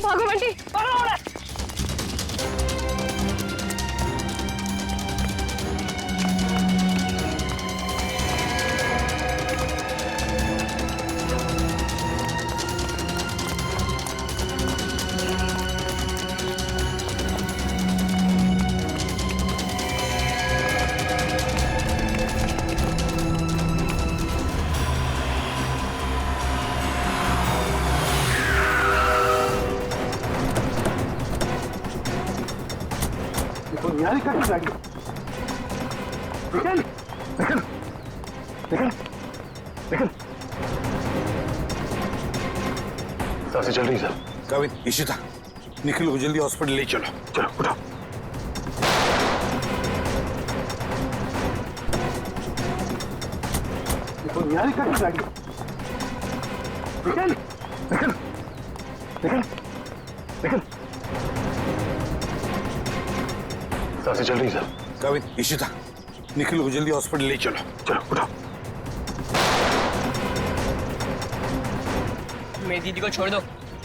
भागो बंटी, भागो। निहारिका की गाड़ी। निकल, निकल, निकल, निकल। सांसें चल रही सर। काविन, इशिता, निखिल को जल्दी हॉस्पिटल ले चलो। चलो उठो। निहारिका की गाड़ी। निकल, निकल, निकल, निकल। सांसें चल रही सर। काविन, इशिता, निखिल को जल्दी हॉस्पिटल ले चलो। चलो उठो। मेरी दीदी को छोड़ दो,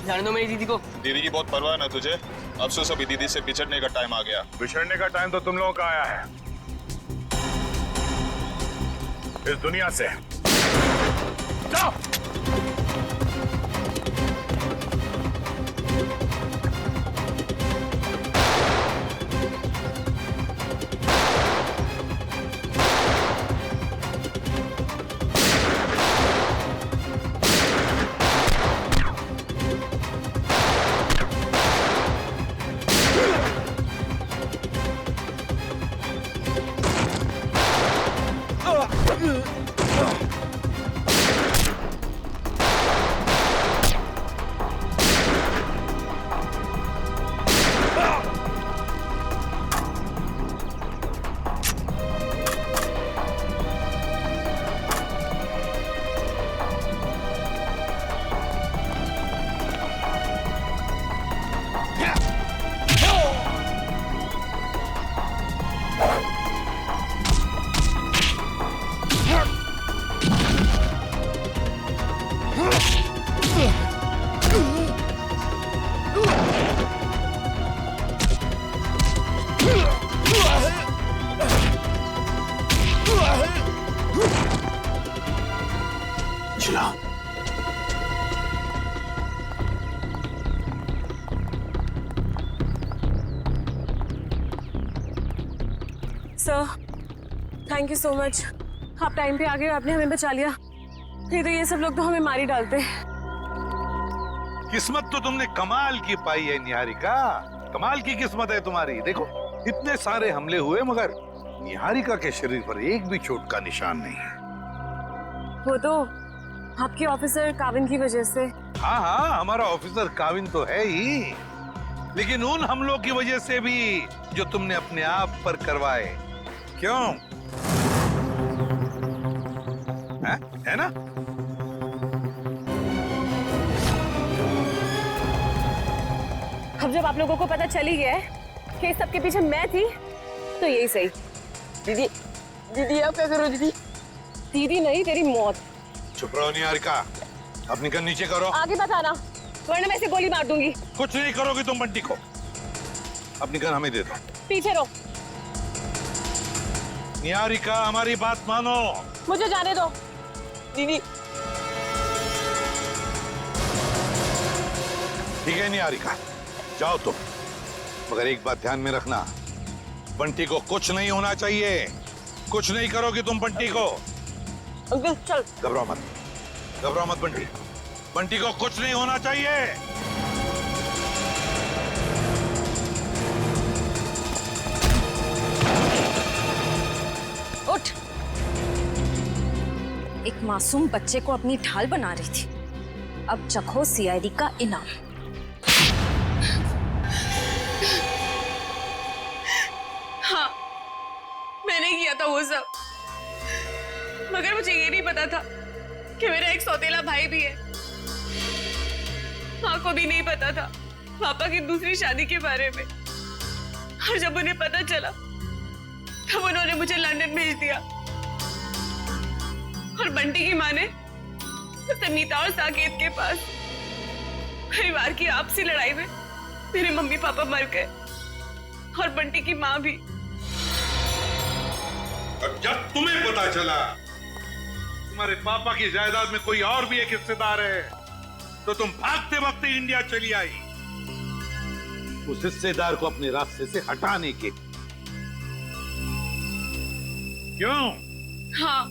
जाने दो मेरी दीदी को। दीदी की बहुत परवाह ना तुझे। अफसोस अभी दीदी से बिछड़ने का टाइम आ गया। बिछड़ने का टाइम तो तुम लोगों का आया है, इस दुनिया से। चिल्ला। Sir thank you so much, आप टाइम पे आ गए, आपने हमें बचा लिया। नहीं तो ये सब लोग तो हमें मार ही डालते। किस्मत तो तुमने कमाल की पाई है निहारिका, कमाल की किस्मत है तुम्हारी। देखो इतने सारे हमले हुए मगर निहारिका के शरीर पर एक भी चोट का निशान नहीं है। वो तो आपके ऑफिसर काविन की वजह से। हाँ हाँ, हमारा ऑफिसर काविन तो है ही, लेकिन उन हमलों की वजह से भी जो तुमने अपने आप पर करवाए। क्यों है ना? अब जब आप लोगों को पता चल ही गया है कि इस सबके पीछे मैं थी, तो यही सही। दीदी दीदी आप क्या करो दीदी? दीदी नहीं, तेरी मौत। चुप रहो निहारिका, अपनी गन नीचे करो। आगे बताना, वरना मैं इसे गोली मार दूंगी। कुछ नहीं करोगी तुम बंटी को। अपनी गन हमें दे दो। पीछे रहो। निहारिका हमारी बात मानो। मुझे जाने दो दीदी। ठीक है निहारिका, जाओ तुम, मगर एक बात ध्यान में रखना, बंटी को कुछ नहीं होना चाहिए। कुछ नहीं करोगी तुम बंटी को। अंकल चल। घबराओ मत, घबराओ मत बंटी, बंटी को कुछ नहीं होना चाहिए। उठ। एक मासूम बच्चे को अपनी ढाल बना रही थी, अब चखो सीआईडी का इनाम। हाँ मैंने किया था वो सब, मगर मुझे ये नहीं पता था कि मेरा एक सौतेला भाई भी है। माँ को भी नहीं पता था पापा की दूसरी शादी के बारे में, और जब उन्हें पता चला तब उन्होंने मुझे लंदन भेज दिया। और बंटी की माँ ने उसे मीता और साकेत के पास। परिवार की आपसी लड़ाई में मेरे मम्मी पापा मर गए और बंटी की माँ भी। और जब तुम्हें पता चला तुम्हारे पापा की जायदाद में कोई और भी एक हिस्सेदार है, तो तुम भागते भागते इंडिया चली आई उस हिस्सेदार को अपने रास्ते से हटाने के। क्यों? हाँ,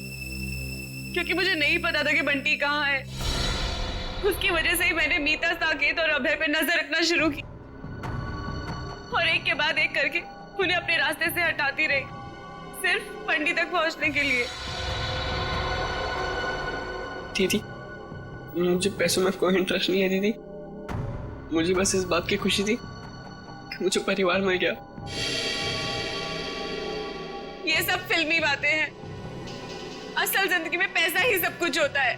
क्योंकि मुझे नहीं पता था कि बंटी कहाँ है। उसकी वजह से ही मैंने मीता, साकेत और अभय पे नजर रखना शुरू की, और एक के बाद एक करके उन्हें अपने रास्ते से हटाती रही, सिर्फ बंटी तक पहुंचने के लिए। दीदी मुझे पैसों में कोई इंटरेस्ट नहीं है दीदी, मुझे बस इस बात की खुशी थी कि मुझे परिवार मिल गया। ये सब फिल्मी बातें हैं, असल जिंदगी में पैसा ही सब कुछ होता है।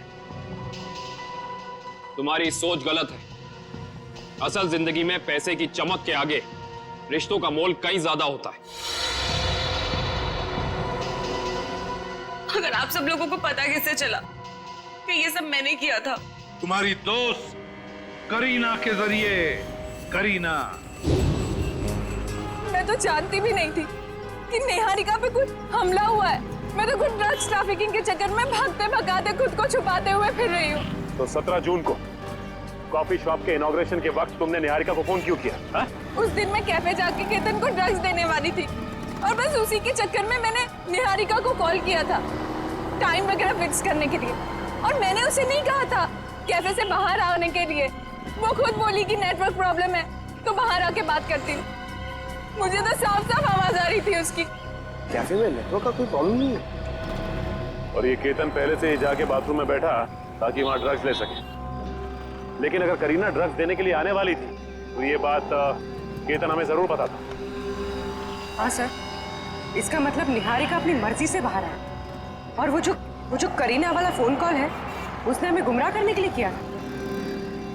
तुम्हारी सोच गलत है। असल जिंदगी में पैसे की चमक के आगे रिश्तों का मोल कई ज्यादा होता है। अगर आप सब लोगों को पता कैसे चला कि ये सब मैंने किया था? तुम्हारी दोस्त करीना के जरिए। करीना, मैं तो जानती भी नहीं थी कि निहारिका पे कुछ हमला हुआ है। मैं तो खुद ड्रग्स ट्रैफिकिंग के चक्कर में भागते भगाते खुद को छुपाते हुए फिर रही हूँ। तो 17 जून को कॉफी शॉप के इनॉग्रेशन के वक्त तुमने निहारिका को फोन क्यों किया? हा? उस दिन मैं कैफे जाके केतन को ड्रग्स देने वाली थी, और बस उसी के चक्कर में मैंने निहारिका को कॉल किया था टाइम वगैरह फिक्स करने के लिए। और मैंने उसे नहीं कहा था कैफे से बाहर आने के लिए, वो खुद बोली कि नेटवर्क प्रॉब्लम है तो बाहर आके बात करती हूँ। मुझे तो साफ साफ आवाज आ रही थी उसकी। कैफे में नेटवर्क का कोई प्रॉब्लम नहीं है, और ये केतन पहले से ही जाके बाथरूम में बैठा ताकि वहां ड्रग्स ले सके। लेकिन अगर करीना ड्रग्स देने के लिए आने वाली थी तो ये बात केतन हमें जरूर पता था। हाँ सर, इसका मतलब निहारिका अपनी मर्जी से बाहर आया, और वो जो करीना वाला फोन कॉल है उसने हमें गुमराह करने के लिए किया।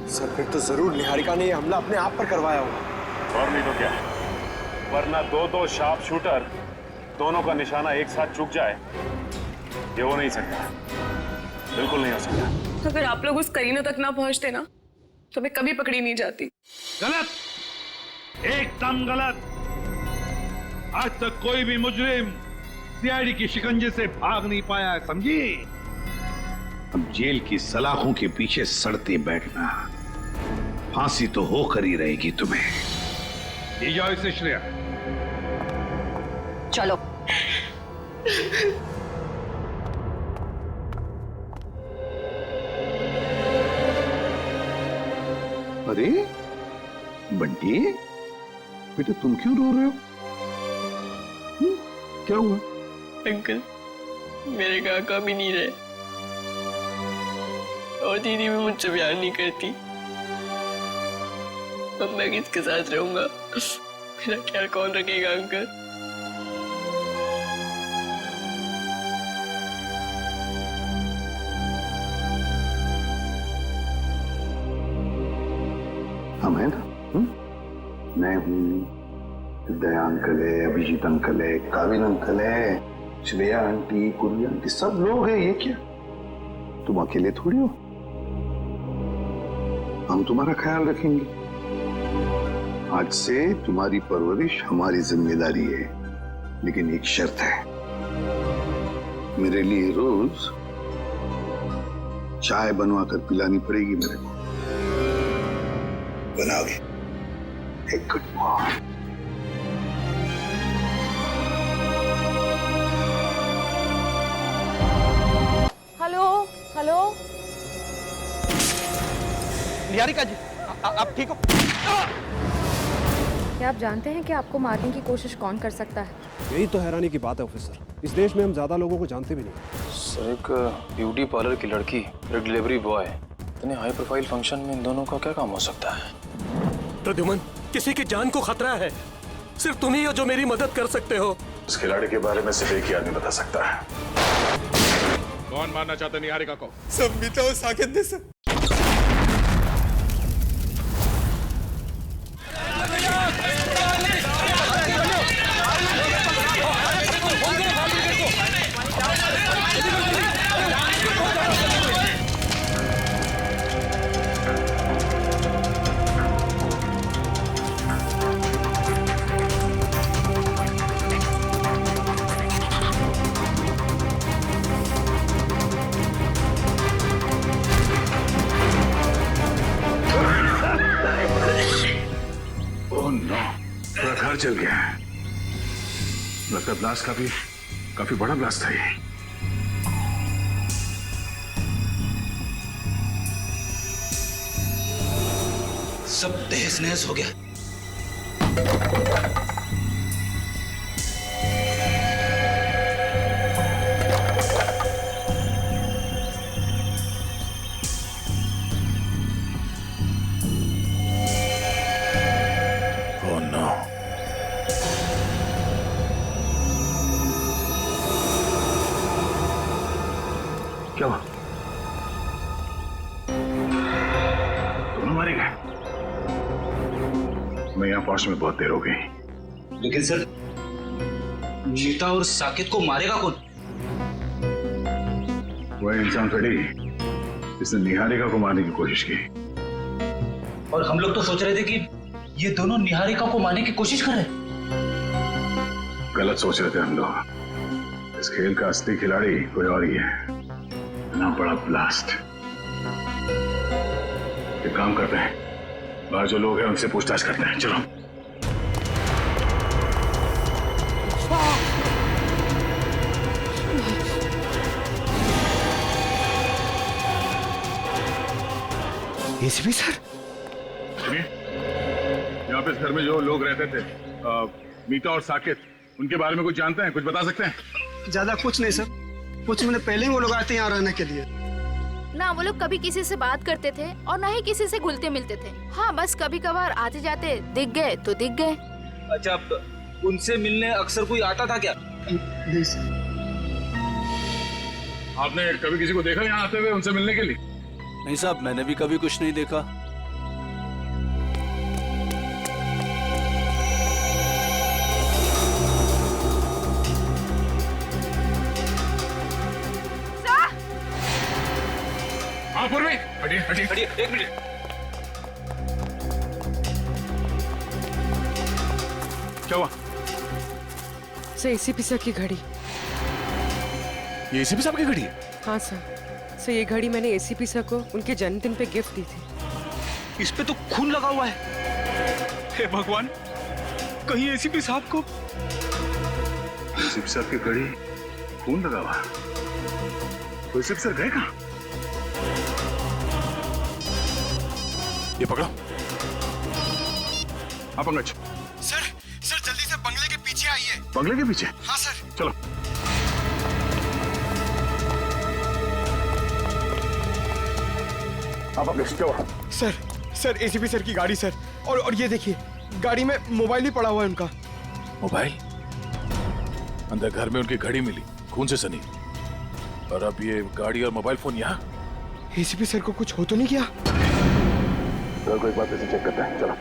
सर फिर तो जरूर निहारिका ने ये हमला अपने आप पर करवाया होगा। और नहीं तो क्या, वरना दो शार्प शूटर दोनों का निशाना एक साथ चूक जाए, ये हो नहीं सकता, बिल्कुल नहीं हो सकता। अगर आप लोग उस करीना तक ना पहुंचते ना तो मैं कभी पकड़ी नहीं जाती। गलत, एकदम गलत। आज तक कोई भी मुजरिम सीआईडी की शिकंजे से भाग नहीं पाया है, समझी? अब जेल की सलाखों के पीछे सड़ते बैठना, फांसी तो होकर ही रहेगी तुम्हें। ले जाओ इसे श्रेया। चलो। अरे बंटी, बेटा तुम क्यों रो रहे हो? क्या हुआ? अंकल, मेरे काका भी नहीं रहे और दीदी भी मुझसे प्यार नहीं करती। अब मैं किसके साथ रहूंगा? मेरा ख्याल कौन रखेगा अंकल? हम है ना? मैं हूँ, दया अंकल है, अभिजीत अंकल है, काविन अंकल है, श्रेया आंटी, पूर्वी आंटी, सब लोग हैं। ये क्या, तुम अकेले थोड़ी हो। हम तुम्हारा ख्याल रखेंगे। आज से तुम्हारी परवरिश हमारी जिम्मेदारी है, लेकिन एक शर्त है, मेरे लिए रोज चाय बनवा कर पिलानी पड़ेगी मेरे को। बनाओगे? एक good morning. Hello hello, Niharika ji, आप ठीक हो? क्या आप जानते हैं कि आपको मारने की कोशिश कौन कर सकता है? यही तो हैरानी की बात है ऑफिसर, इस देश में हम ज्यादा लोगों को जानते भी नहीं। सर, एक ब्यूटी पार्लर की लड़की, एक डिलीवरी बॉय, इतने हाई प्रोफाइल फंक्शन में इन दोनों का क्या काम हो सकता है? प्रद्युमन, किसी की जान को खतरा है। सिर्फ तुम ही हो जो मेरी मदद कर सकते हो। इस खिलाड़ी के बारे में सिर्फ एक ही आदमी बता सकता है। कौन मारना चाहता है निहारिका को? सब मीता और साकेत ने सर। पूरा घर जल गया है। लगता ब्लास्ट काफी बड़ा ब्लास्ट था ये। सब तहस नहस हो गया। क्या हुआ? दोनों मारे गए? मैं यहाँ पहुंचने में बहुत देर हो गई। लेकिन सर, मीता और साकेत को मारेगा कौन? वह इंसान थोड़ी जिसने निहारिका को मारने की कोशिश की। और हम लोग तो सोच रहे थे कि ये दोनों निहारिका को मारने की कोशिश कर रहे हैं। गलत सोच रहे थे हम लोग। इस खेल का असली खिलाड़ी कोई और ही है। ना बड़ा ब्लास्ट। एक काम करते हैं, बाहर जो लोग हैं उनसे पूछताछ करते हैं। चलो। एसीपी सर, सुनिए, यहाँ पे इस घर में जो लोग रहते थे, मीता और साकेत, उनके बारे में कुछ जानते हैं? कुछ बता सकते हैं? ज्यादा कुछ नहीं सर, कुछ महीने पहले ही वो लोग आए थे यहाँ रहने के लिए। ना वो लोग कभी किसी से बात करते थे और ना ही किसी से घुलते मिलते थे। हाँ, बस कभी कभार आते जाते दिख गए तो दिख गए। अच्छा, उनसे मिलने अक्सर कोई आता था क्या? नहीं सर। आपने कभी किसी को देखा यहाँ आते हुए उनसे मिलने के लिए? नहीं साहब, मैंने भी कभी कुछ नहीं देखा। पूर्वी, हटिए हटिए हटिए, एक मिनट। क्या हुआ? सर, एसीपी सर की घड़ी। ये एसीपी साहब की घड़ी है? हाँ सर, से ये घड़ी मैंने एसीपी सर को उनके जन्मदिन पे गिफ्ट दी थी। इस पे तो खून लगा हुआ है। हे भगवान, कहीं एसीपी साहब को। एसीपी साहब की घड़ी खून लगा हुआ। तो एसीपी सर गए कहाँ? ये पकड़ो। हाँ पंकज। सर जल्दी से बंगले के पीछे आइए। बंगले के पीछे? हाँ सर। चलो। हाँ पंकज, क्या हुआ? सर एसीपी सर की गाड़ी सर। और ये देखिए, गाड़ी में मोबाइल भी पड़ा हुआ है उनका। मोबाइल? अंदर घर में उनकी घड़ी मिली, खून से सनी, और अब ये गाड़ी और मोबाइल फोन यहाँ। एसीपी सर को कुछ हो तो नहीं किया? सर को एक बार से चेक करते हैं, चलो।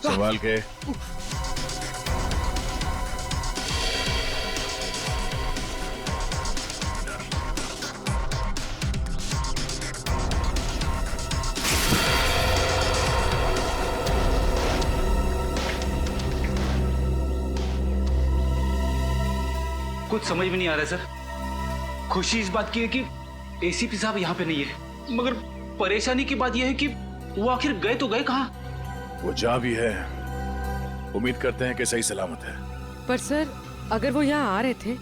संभाल के। कुछ समझ में नहीं आ रहा सर। खुशी इस बात की है कि एसीपी साहब यहाँ पे नहीं है, मगर परेशानी की बात यह है कि वो आखिर गए तो गए कहाँ? वो जहाँ भी है, उम्मीद करते हैं कि सही सलामत है। पर सर, अगर वो यहाँ आ रहे थे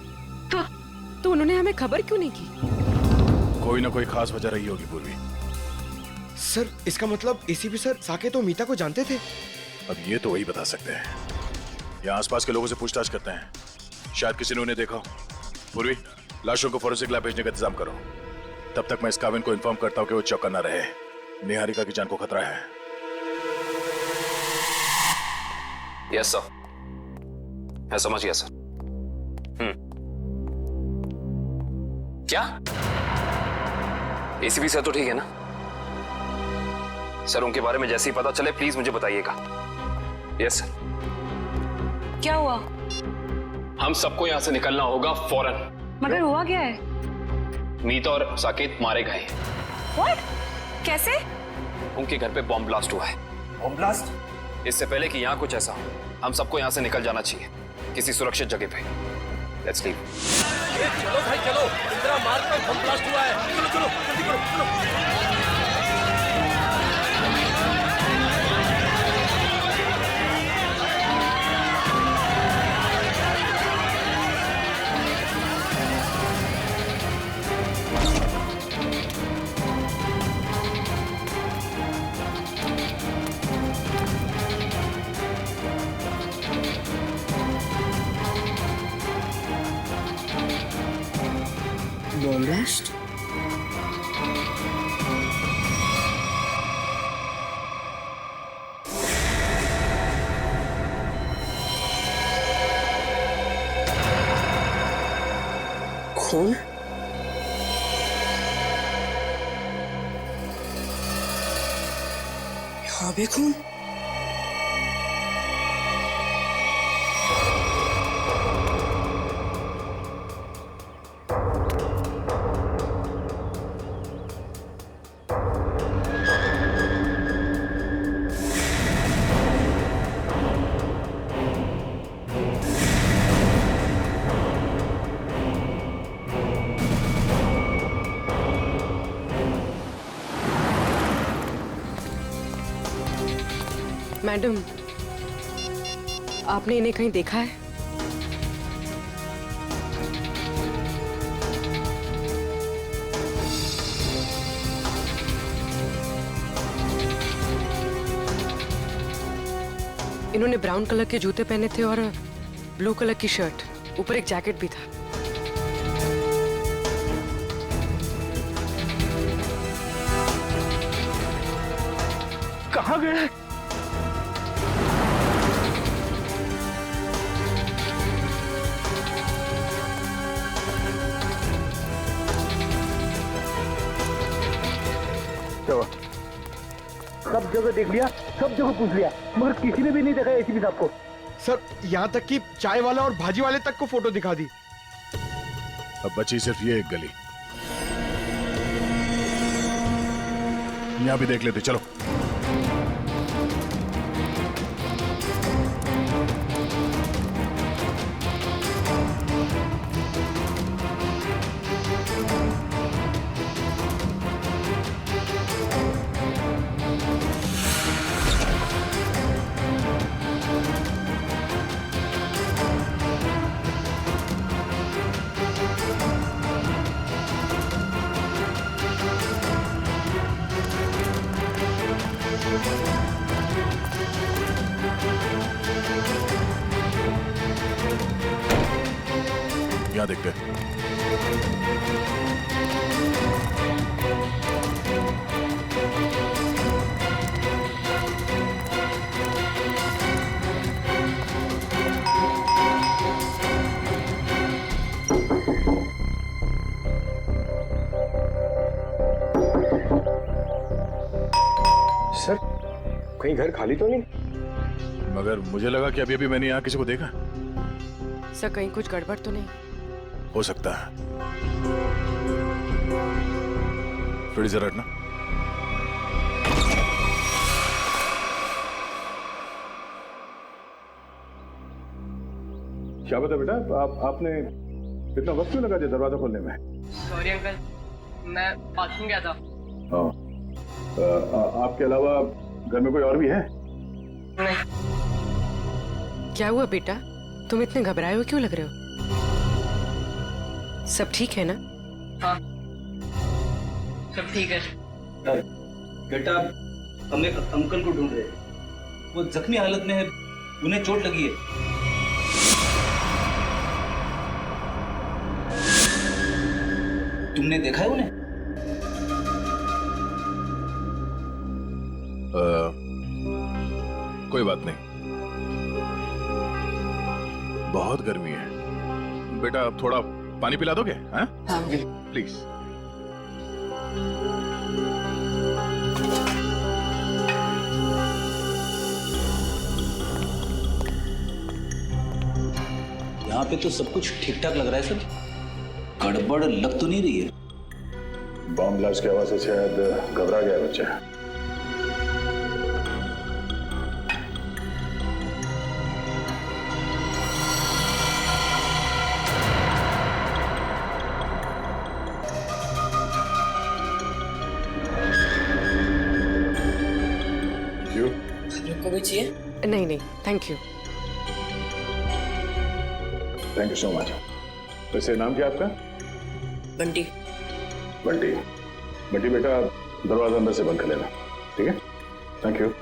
तो उन्होंने हमें खबर क्यों नहीं की? कोई ना कोई खास वजह रही होगी पूर्वी। सर इसका मतलब एसीपी सर साकेत और मीता को जानते थे? अब ये तो वही बता सकते हैं। यहाँ आसपास के लोगों से पूछताछ करते हैं, शायद किसी ने उन्हें देखा हो। पूर्वी, लाशों को फोरेंसिक लैब भेजने का इंतजाम करो। तब तक मैं इस काविन को इन्फॉर्म करता हूँ कि वो चौकन्ना न रहे। निहारिका की जान को खतरा है। यस सर, मैं समझ गया सर। क्या एसीपी सर तो ठीक है ना? सर उनके बारे में जैसे ही पता चले प्लीज मुझे बताइएगा। Yes sir. क्या हुआ? हम सबको यहाँ से निकलना होगा फौरन। मगर हुआ क्या है? मीता और साकेत मारे गए। What? कैसे? उनके घर पे बॉम्ब ब्लास्ट हुआ है। Bomb blast? इससे पहले कि यहाँ कुछ ऐसा हो, हम सबको यहाँ से निकल जाना चाहिए किसी सुरक्षित जगह पे। Let's leave. चलो भाई चलो, इंदिरा मार्ग पर बम ब्लास्ट हुआ है। चलो चलो जल्दी करो, चलो। Bomb blast? खून? यहाँ भी खून? मैडम, आपने इन्हें कहीं देखा है? इन्होंने ब्राउन कलर के जूते पहने थे और ब्लू कलर की शर्ट, ऊपर एक जैकेट भी था। कहाँ गए? सब जगह देख लिया, सब जगह पूछ लिया, मगर किसी ने भी नहीं देखा एसीपी साहब को। सर यहाँ तक कि चाय वाला और भाजी वाले तक को फोटो दिखा दी। अब बची सिर्फ ये एक गली। यहाँ भी देख लेते, चलो। यहाँ देखते हैं। सर कहीं घर खाली तो नहीं? मगर मुझे लगा कि अभी अभी मैंने यहाँ किसी को देखा। सर कहीं कुछ गड़बड़ तो नहीं? हो सकता है। फिर जरा हटना। क्या बता बेटा, आपने इतना वक्त क्यों लगा दिया दरवाजा खोलने में? सॉरी अंकल, मैं बाथरूम गया था। हाँ, आपके अलावा घर में कोई और भी है? नहीं। क्या हुआ बेटा, तुम इतने घबराए हो क्यों लग रहे हो? सब ठीक है ना? हाँ, सब ठीक है। बेटा हम एक अंकल को ढूंढ रहे हैं, वो जख्मी हालत में है, उन्हें चोट लगी है। तुमने देखा है उन्हें? कोई बात नहीं, बहुत गर्मी है। बेटा अब थोड़ा पानी पिला दोगे? हाँ प्लीज। यहाँ पे तो सब कुछ ठीक ठाक लग रहा है सर, गड़बड़ लग तो नहीं रही है। बॉम्ब ब्लास्ट की आवाज से शायद घबरा गया बच्चा। को भी चाहिए? नहीं नहीं thank you. Thank you so much. वैसे नाम क्या आपका? बंटी। बंटी, बंटी बेटा दरवाजा अंदर से बंद कर लेना, ठीक है? Thank you.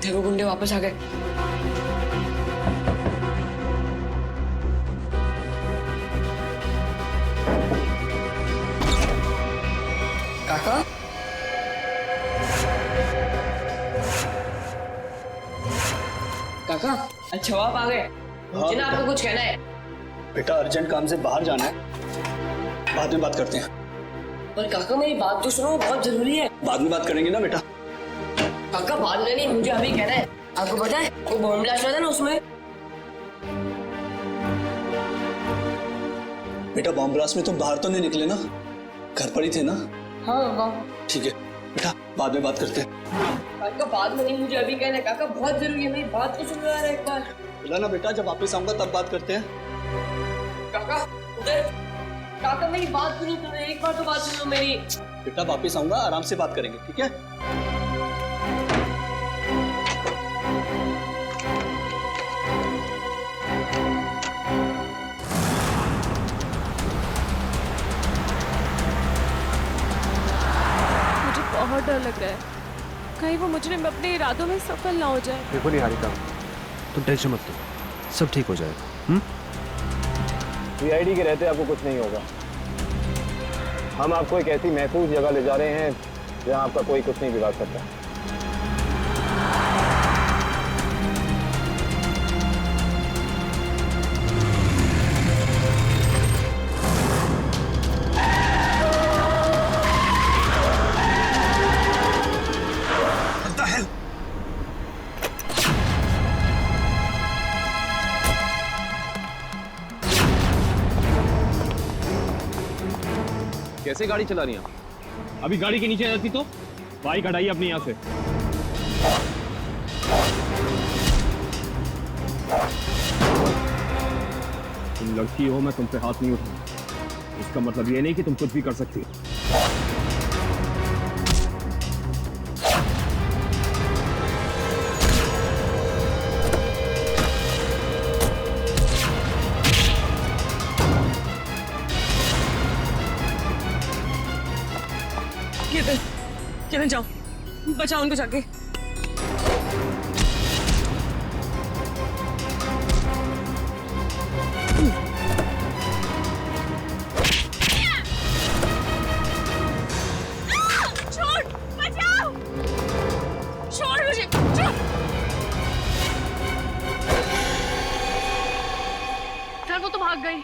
वो गुंडे वापस आ गए। काका, काका अच्छा आप आ गए। मुझे ना आपको कुछ कहना है। बेटा अर्जेंट काम से बाहर जाना है, बाद में बात करते हैं। पर काका मेरी बात तो सुनो, बहुत जरूरी है। बाद में बात करेंगे ना बेटा। काका बाद में नहीं, मुझे अभी कहना है। आपको पता है वो बॉम्ब ब्लास्ट हुआ था ना, उसमें बेटा बॉम्ब ब्लास्ट में तुम बाहर तो नहीं निकले ना, घर पर ही थे ना? हाँ। ठीक है बेटा, बाद में बात करते हैं। काका बाद में नहीं, मुझे अभी कहना है। काका बहुत जरूरी है, मेरी बात तो सुनो यार एक बार। बोला ना बेटा, जब वापस आऊंगा तब बात करते हैं। काका उधर, काका मेरी बात सुनो, तुम्हें एक बार तो बात सुनो मेरी। बेटा वापस आऊंगा, आराम से बात करेंगे, ठीक है? बहुत डर लग रहा है, कहीं वो मुजरिम अपने इरादों में सफल ना हो जाए। देखो निहारिका, तुम टेंशन मत लो, सब ठीक हो जाएगा। सीआईडी के रहते आपको कुछ नहीं होगा। हम आपको एक ऐसी महफूज जगह ले जा रहे हैं जहां आपका कोई कुछ नहीं बिगाड़ सकता। कैसे गाड़ी चला रही हैं? अभी गाड़ी के नीचे जाती तो बाइक हटाइए अपने यहाँ से। तुम लड़की हो, मैं तुम पे हाथ नहीं उठाऊंगा। इसका मतलब ये नहीं कि तुम कुछ भी कर सकती हो। किरण जाओ, बचाओ उनको जाके। छोड़, बचाओ, छोड़ मुझे, छोड़। सर वो तो भाग गई।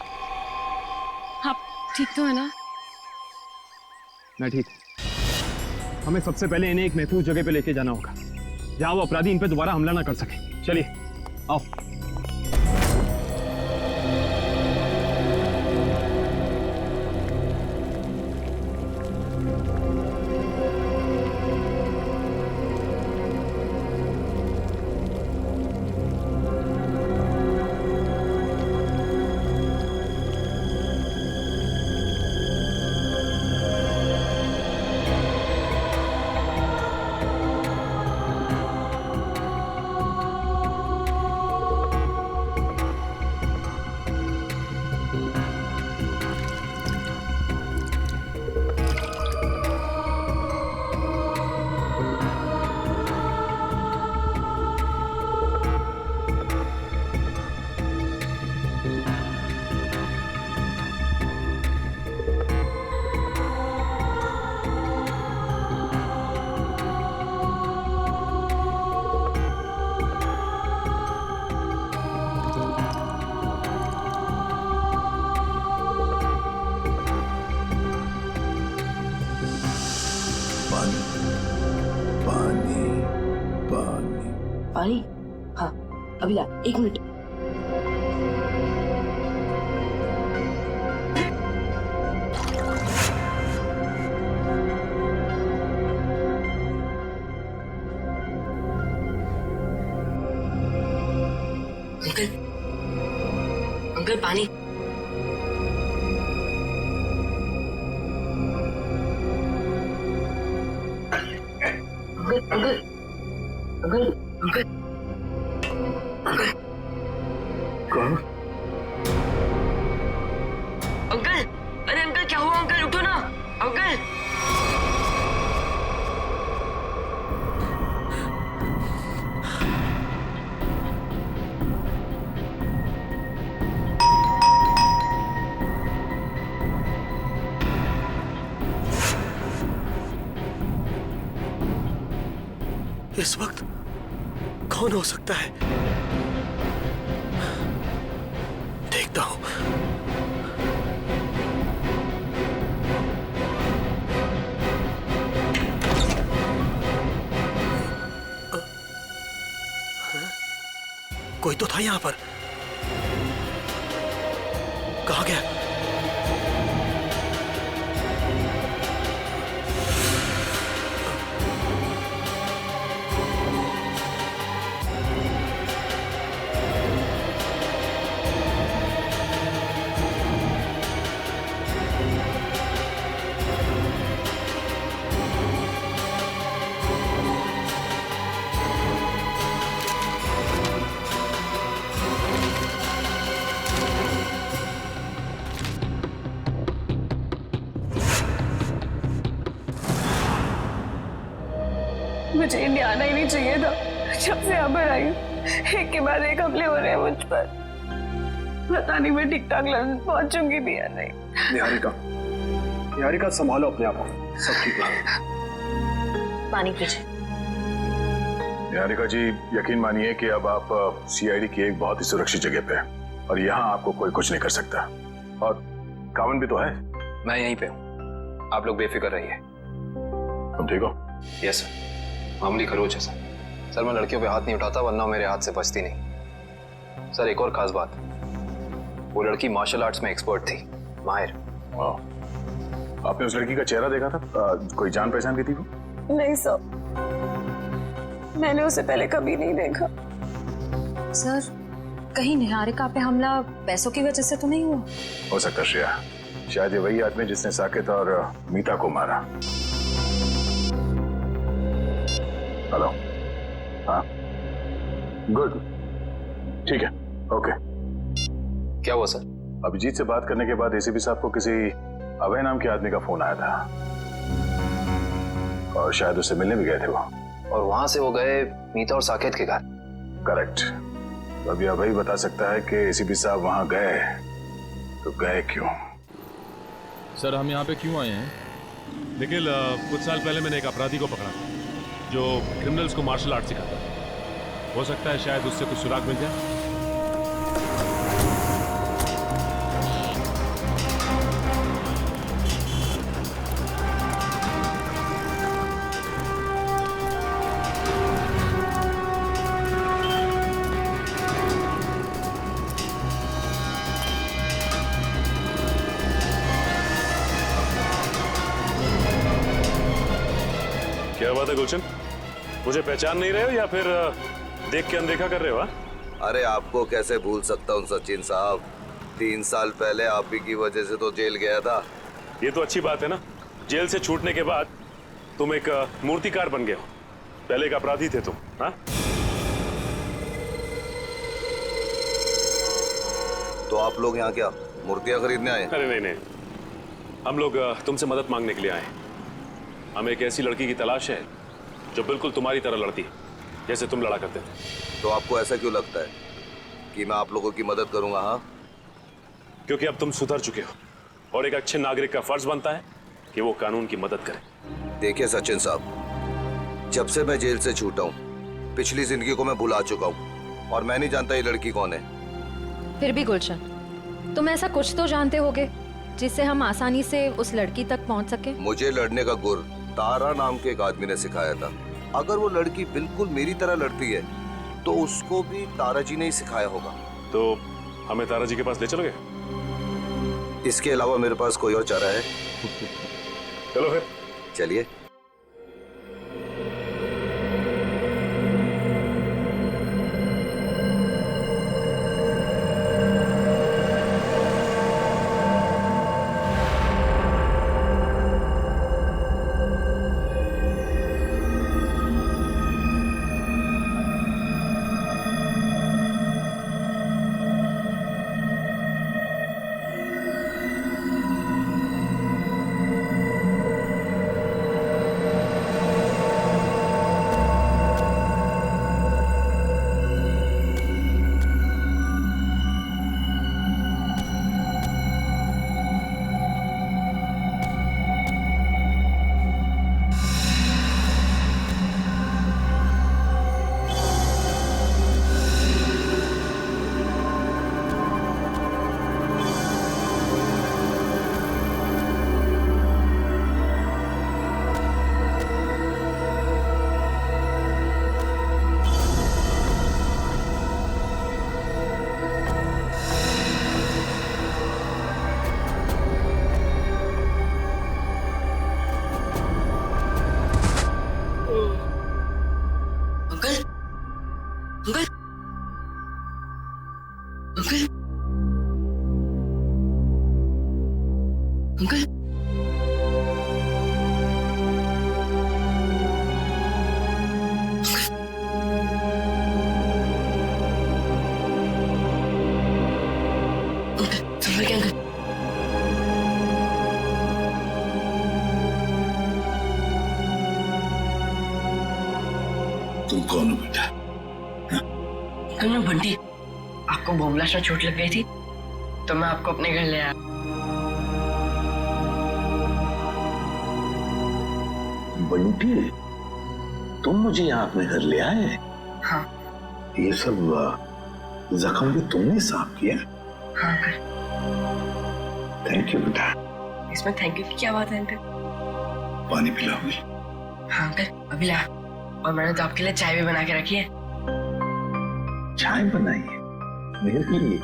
आप ठीक तो है ना? मैं ठीक। हमें सबसे पहले इन्हें एक महफूज जगह पे लेके जाना होगा जहां वो अपराधी इन पे दोबारा हमला ना कर सके। चलिए आओ। पानी? हाँ अभी ला, 1 मिनट। अंकल, अंकल पानी। अंकल अंकल अंकल अंकल कौन? अंकल, अरे अंकल क्या हुआ? अंकल उठो ना अंकल। इस वक्त कौन हो सकता है? देखता हूं। कोई तो था यहां पर। कहां गया? मुझे इंडिया आना ही नहीं चाहिए था। जब से यहाँ पर आई हूँ एक के बाद एक हमले हो रहे हैं मुझ पर। पता नहीं मैं ठीक ठाक लंदन पहुंचूंगी भी या नहीं। निहारिका संभालो अपने आप को, सब ठीक है। पानी पीछे। निहारिका जी, यकीन मानिए कि अब आप सीआईडी की एक बहुत ही सुरक्षित जगह पे हैं और यहाँ आपको कोई कुछ नहीं कर सकता। और कावन भी तो है। मैं यहीं पे हूँ, आप लोग बेफिक्र रहिए। तुम ठीक हो? यस सर, मामूली खरोच है सर। मैं लड़कियों पे हाथ नहीं उठाता वरना मेरे हाथ से बचती नहीं। सर एक और खास बात, वो लड़की मार्शल आर्ट्स में एक्सपर्ट थी, माहिर। आपने उस लड़की का चेहरा देखा था? कोई जान पहचान की थी वो? नहीं सर, मैंने उसे पहले कभी नहीं देखा। सर, कहीं निहारिका पे हमला पैसों की वजह से तो नहीं हुआ? हो सकता श्रेया, शायद ये वही आदमी जिसने साकेत और मीता को मारा। हेलो, हाँ, गुड, ठीक है, ओके। क्या हुआ सर? अभिजीत से बात करने के बाद एसीपी साहब को किसी अभय नाम के आदमी का फोन आया था और शायद उससे मिलने भी गए थे वो। और वहां से वो गए मीता और साकेत के घर? करेक्ट। तो अभी अभय बता सकता है कि एसीपी साहब वहां गए तो गए क्यों? सर, हम यहाँ पे क्यों आए हैं? निखिल, कुछ साल पहले मैंने एक अपराधी को पकड़ा था जो क्रिमिनल्स को मार्शल आर्ट सिखाता है। हो सकता है शायद उससे कुछ सुराग मिल जाए। क्या बात है गुलशन, मुझे पहचान नहीं रहे हो या फिर देख के अनदेखा कर रहे हो? अरे आपको कैसे भूल सकता हूँ सचिन साहब, 3 साल पहले आप ही की वजह से तो जेल गया था। ये तो अच्छी बात है ना, जेल से छूटने के बाद तुम एक मूर्तिकार बन गए हो। पहले एक अपराधी थे तुम। हाँ, तो आप लोग यहाँ क्या मूर्तियाँ खरीदने आए? अरे नहीं, हम लोग तुमसे मदद मांगने के लिए आए। हमें एक ऐसी लड़की की तलाश है जो बिल्कुल तुम्हारी तरह लड़ती है, जैसे तुम लड़ा करते थे। तो आपको ऐसा क्यों लगता है कि मैं आप लोगों की मदद करूंगा? हाँ, क्योंकि अब तुम सुधर चुके हो और एक अच्छे नागरिक का फर्ज बनता है कि वो कानून की मदद करे। देखिए सचिन साहब, जब से मैं जेल से छूटा हूँ पिछली जिंदगी को मैं भुला चुका हूँ और मैं नहीं जानता ये लड़की कौन है। फिर भी गुलशन, तुम ऐसा कुछ तो जानते होगे जिससे हम आसानी से उस लड़की तक पहुंच सके। मुझे लड़ने का गुर तारा नाम के एक आदमी ने सिखाया था। अगर वो लड़की बिल्कुल मेरी तरह लड़ती है तो उसको भी तारा जी ने ही सिखाया होगा। तो हमें तारा जी के पास ले चलोगे? इसके अलावा मेरे पास कोई और चारा है? चलो फिर चलिए। अंकल, संभल के अंकल। तुम कौन हो बेटा? अंकल मैं बंटी, आपको बॉम्ब ब्लास्ट में चोट लग गई थी तो मैं आपको अपने घर ले आया। बंटी, तुम मुझे यहाँ अपने घर ले आए? हाँ। ये सब जख्म भी तुमने साफ किया? हाँ अंकल। थैंक यू बेटा। इसमें थैंक यू की क्या बात है अंकल? पानी पिलाओगे? हाँ अंकल, अभी ला। और मैंने तो आपके लिए चाय भी बना के रखी है। चाय बनाई है मेरे लिए?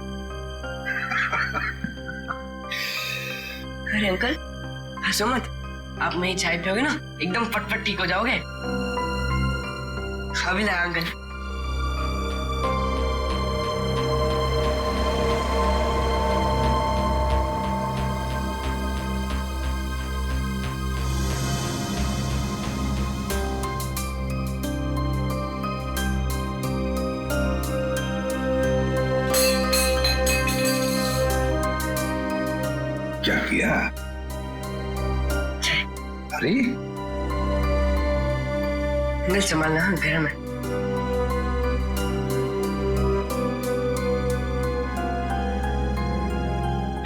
अरे अंकल, हंसो मत, आप मेरी चाय पियोगे ना एकदम फटफट ठीक हो जाओगे। अभी लाया अंकल। क्या किया? अरे अंकल संभालना, गर्म है।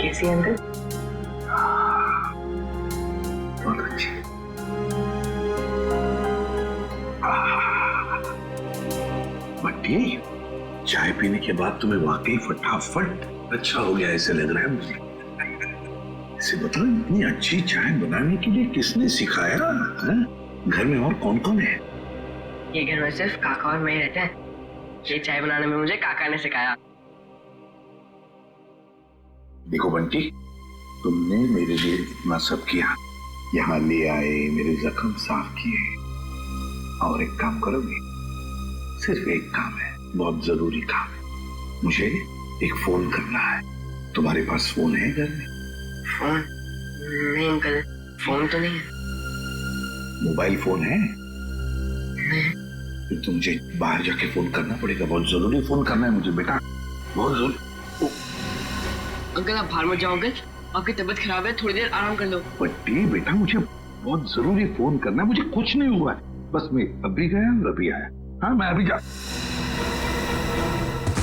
कैसी है अंकल? बहुत अच्छी। बट्टी, चाय पीने के बाद तुम्हें वाकई फटाफट अच्छा हो गया ऐसे लग रहा है मुझे। इसे बताओ, इतनी अच्छी चाय बनाने के लिए किसने सिखाया? घर में और कौन कौन है? ये घर में सिर्फ काका और मैं रहते हैं। ये चाय बनाने में मुझे काका ने सिखाया। देखो बंटी, तुमने मेरे लिए इतना सब किया, यहाँ ले आए, मेरे जख्म साफ किए, और एक काम करोगे? सिर्फ एक काम है, बहुत जरूरी काम है। मुझे एक फोन करना है। तुम्हारे पास फोन है घर में? फोन? नहीं अंकल, फोन तो नहीं है। मोबाइल फोन है? नहीं। फिर तो मुझे बाहर जाके फोन करना पड़ेगा, बहुत जरूरी फोन करना है मुझे बेटा, बहुत जरूरी। अंकल आप बाहर मत जाओ अंकल, आपकी तबीयत खराब है, थोड़ी देर आराम कर लो। बट्टी बेटा, मुझे बहुत जरूरी फोन करना है, मुझे कुछ नहीं हुआ है, बस मैं अभी गया और अभी आया। हाँ मैं अभी जा।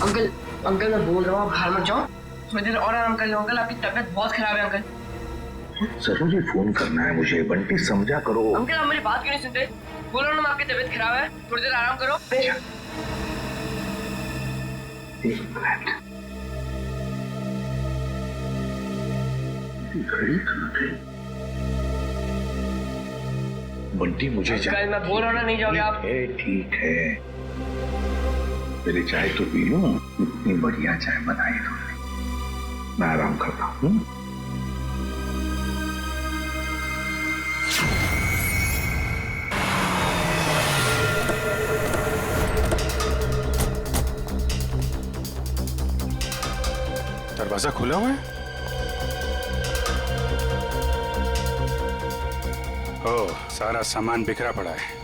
अंकल अंकल मैं बोल रहा हूँ, आप बाहर मत जाओ, थोड़ी देर और आराम कर लो। अंकल आपकी तबीयत बहुत खराब है अंकल। जरूरी फोन करना है मुझे, बंटी समझा करो। अंकल आप मेरी बात क्यों नहीं सुनते? बोल रहा हूँ ना, आपकी तबीयत खराब है, थोड़ी देर आराम करो। एक मिनट, घड़ी कहाँ गई? बंटी मुझे अंकल मैं बोल रहा हूँ ना, नहीं जाओगे आप? ठीक है, मेरी चाय तो पी लो, इतनी बढ़िया चाय बनाई तुमने, मैं आराम करता हूँ। दरवाजा खुला हुआ है? ओह, सारा सामान बिखरा पड़ा है।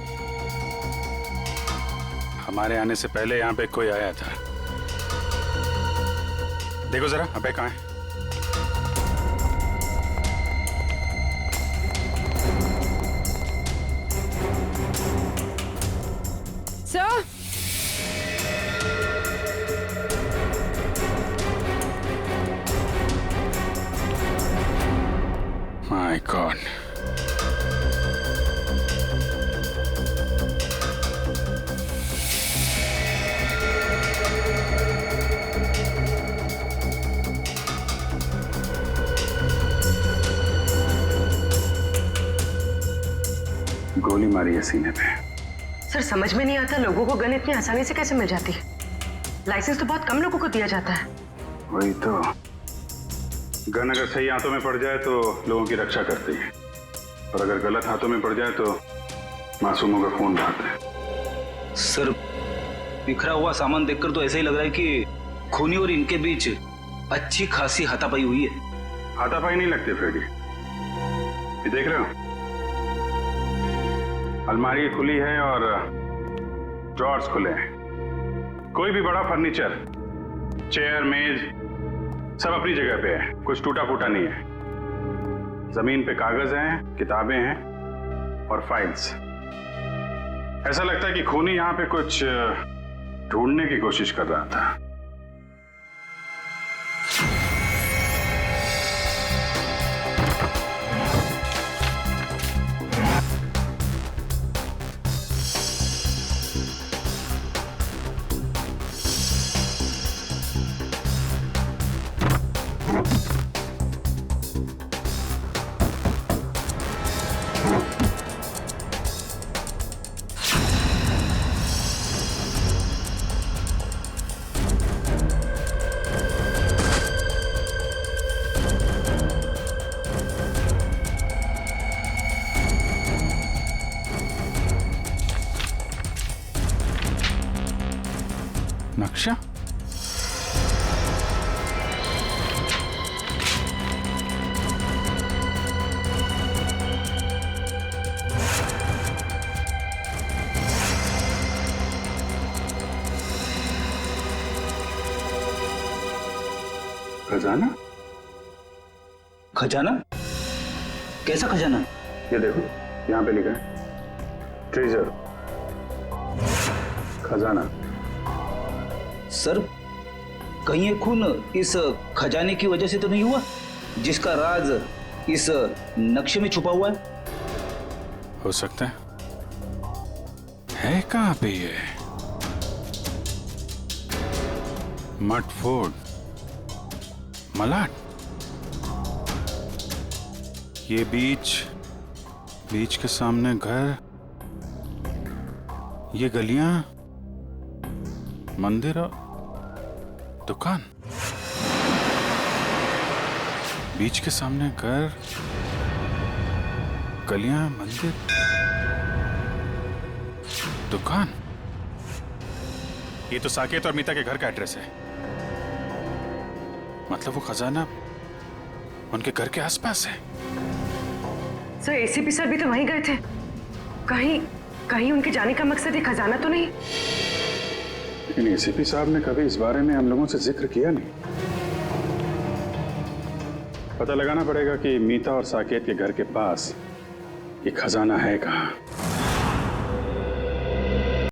हमारे आने से पहले यहाँ पे कोई आया था। देखो जरा, अबे कहाँ है? सर, माय गॉड, गोली मारी है सीने पे। सर समझ में नहीं आता, लोगों को गन इतनी आसानी से कैसे मिल जाती है? लाइसेंस तो बहुत कम लोगों को दिया जाता है। वही तो, गन अगर सही हाथों में पड़ जाए तो लोगों की रक्षा करती है, और अगर गलत हाथों में पड़ जाए तो मासूमों का खून बहाता है। सर, बिखरा हुआ सामान देखकर तो ऐसा ही लग रहा है कि खूनी और इनके बीच अच्छी खासी हाथापाई हुई है। हाथापाई नहीं लगती फ्रेडी, ये देख रहे हो, अलमारी खुली है और ड्रॉर्स खुले हैं। कोई भी बड़ा फर्नीचर, चेयर, मेज, सब अपनी जगह पे है, कुछ टूटा फूटा नहीं है। जमीन पे कागज हैं, किताबें हैं और फाइल्स। ऐसा लगता है कि खूनी यहां पे कुछ ढूंढने की कोशिश कर रहा था। नक्शा? खजाना? खजाना? कैसा खजाना? ये देखो, यहाँ पे लिखा है ट्रेजर, खजाना। सर, कहीं ये खून इस खजाने की वजह से तो नहीं हुआ जिसका राज इस नक्शे में छुपा हुआ है? हो सकता है कहाँ पे ये? मटफोर्ड, मलाट, ये बीच के सामने घर, ये गलियां, मंदिर और दुकान। बीच के सामने घर, गलियां, मंदिर, दुकान। ये तो साकेत और मीता के घर का एड्रेस है। मतलब वो खजाना उनके घर के आसपास है। सर, एसीपी सर भी तो वहीं गए थे। कहीं उनके जाने का मकसद ये खजाना तो नहीं? लेकिन एसीपी साहब ने कभी इस बारे में हम लोगों से जिक्र किया नहीं। पता लगाना पड़ेगा कि मीता और साकेत के घर के पास ये खजाना है कहाँ।